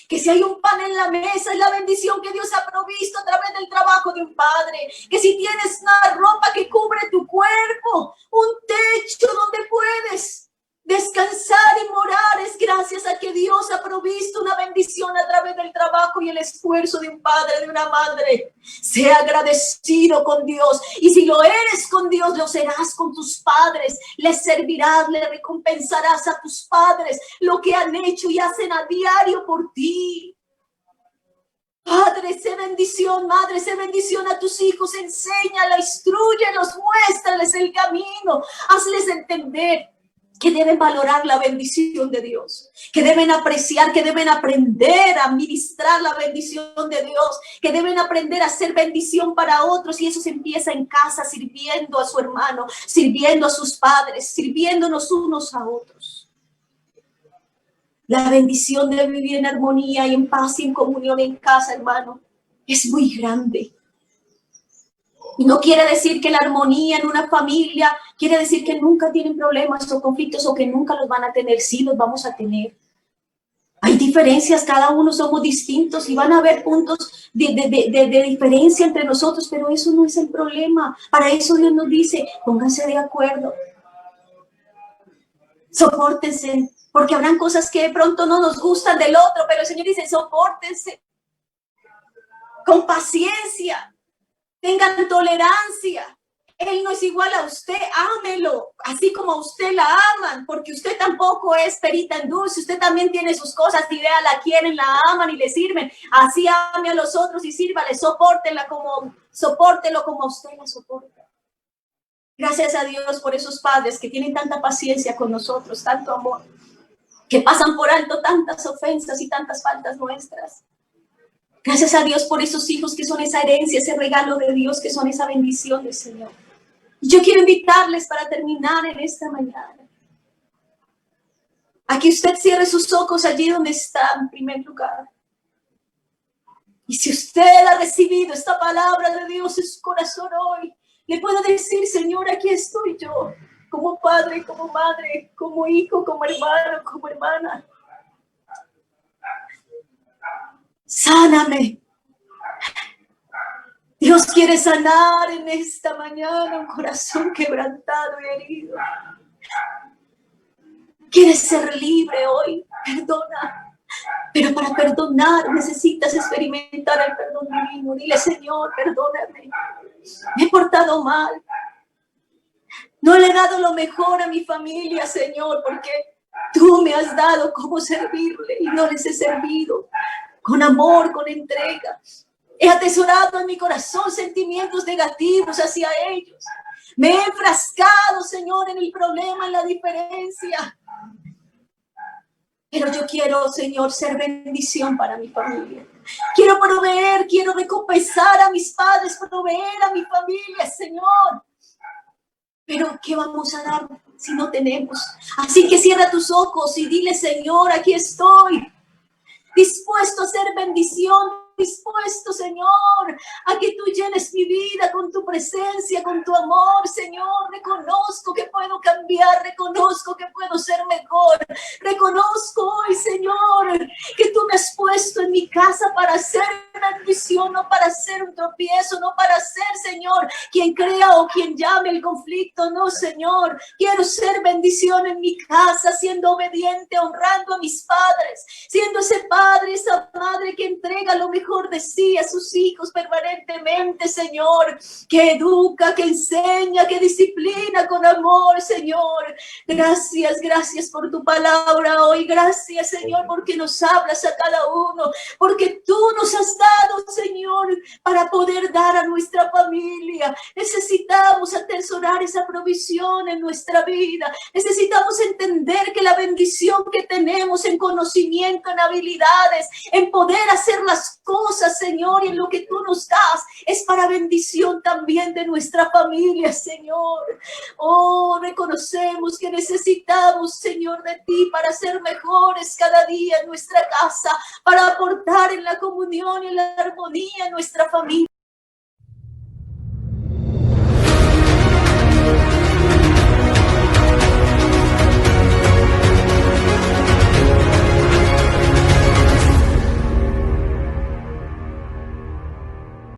que si hay un pan en la mesa, es la bendición que Dios ha provisto a través del trabajo de un padre. Que si tienes una ropa que cubre tu cuerpo, un techo donde puedes descansar y morar, es gracias a que Dios ha provisto una bendición a través del trabajo y el esfuerzo de un padre, de una madre. Sea agradecido con Dios, y si lo eres con Dios, lo serás con tus padres. Les servirás, le recompensarás a tus padres lo que han hecho y hacen a diario por ti. Padre, sé bendición, madre, sé bendición a tus hijos, enséñalos, instrúyelos, muéstrales el camino, hazles entender que deben valorar la bendición de Dios, que deben apreciar, que deben aprender a administrar la bendición de Dios, que deben aprender a hacer bendición para otros, y eso se empieza en casa, sirviendo a su hermano, sirviendo a sus padres, sirviéndonos unos a otros. La bendición de vivir en armonía y en paz y en comunión en casa, hermano, es muy grande. Y no quiere decir que la armonía en una familia, quiere decir que nunca tienen problemas o conflictos o que nunca los van a tener. Sí, los vamos a tener. Hay diferencias, cada uno somos distintos y van a haber puntos de diferencia entre nosotros, pero eso no es el problema. Para eso Dios nos dice: pónganse de acuerdo, sopórtense, porque habrán cosas que de pronto no nos gustan del otro, pero el Señor dice: sopórtense con paciencia. Tengan tolerancia. Él no es igual a usted, ámelo, así como a usted la aman, porque usted tampoco es perita en dulce, usted también tiene sus cosas, y vea, la quieren, la aman y le sirven. Así ame a los otros y sírvale, sopórtelo como usted la soporta. Gracias a Dios por esos padres que tienen tanta paciencia con nosotros, tanto amor, que pasan por alto tantas ofensas y tantas faltas nuestras. Gracias a Dios por esos hijos que son esa herencia, ese regalo de Dios, que son esa bendición del Señor. Y yo quiero invitarles para terminar en esta mañana a que usted cierre sus ojos allí donde está, en primer lugar. Y si usted ha recibido esta palabra de Dios en su corazón hoy, le puedo decir: Señor, aquí estoy yo, como padre, como madre, como hijo, como hermano, como hermana. Sáname. Dios quiere sanar en esta mañana un corazón quebrantado y herido. Quieres ser libre hoy, perdona. Pero para perdonar necesitas experimentar el perdón divino. Dile: Señor, perdóname. Me he portado mal. No le he dado lo mejor a mi familia, Señor, porque tú me has dado cómo servirle y no les he servido con amor, con entrega. He atesorado en mi corazón sentimientos negativos hacia ellos. Me he enfrascado, Señor, en el problema, en la diferencia. Pero yo quiero, Señor, ser bendición para mi familia. Quiero proveer, quiero recompensar a mis padres, proveer a mi familia, Señor. Pero ¿qué vamos a dar si no tenemos? Así que cierra tus ojos y dile, Señor, aquí estoy, dispuesto a ser bendición, dispuesto, Señor, a que tú llenes mi vida con tu presencia, con tu amor, Señor. Reconozco que puedo cambiar, reconozco que puedo ser mejor. Reconozco hoy, Señor, que tú me has puesto en mi casa para ser bendición, no para ser un tropiezo, no para ser, Señor, quien crea o quien llame el conflicto, no, Señor. Quiero ser bendición en mi casa, siendo obediente, honrando a mis padres, siendo ese padre, esa madre que entrega lo mejor de sí a sus hijos permanentemente, Señor, que educa, que enseña, que disciplina con amor, Señor. Gracias, gracias por tu palabra hoy. Gracias, Señor, porque nos hablas a cada uno, porque tú nos has dado, Señor, para poder dar a nuestra familia. Necesitamos atesorar esa provisión en nuestra vida. Necesitamos entender que la bendición que tenemos en conocimiento, en habilidades, en poder hacer las cosas, Señor, y en lo que tú nos das, es para bendición también de nuestra familia, Señor. Oh, reconocemos que necesitamos, Señor, de ti para ser mejores cada día en nuestra casa, para aportar en la comunión y en la armonía en nuestra familia.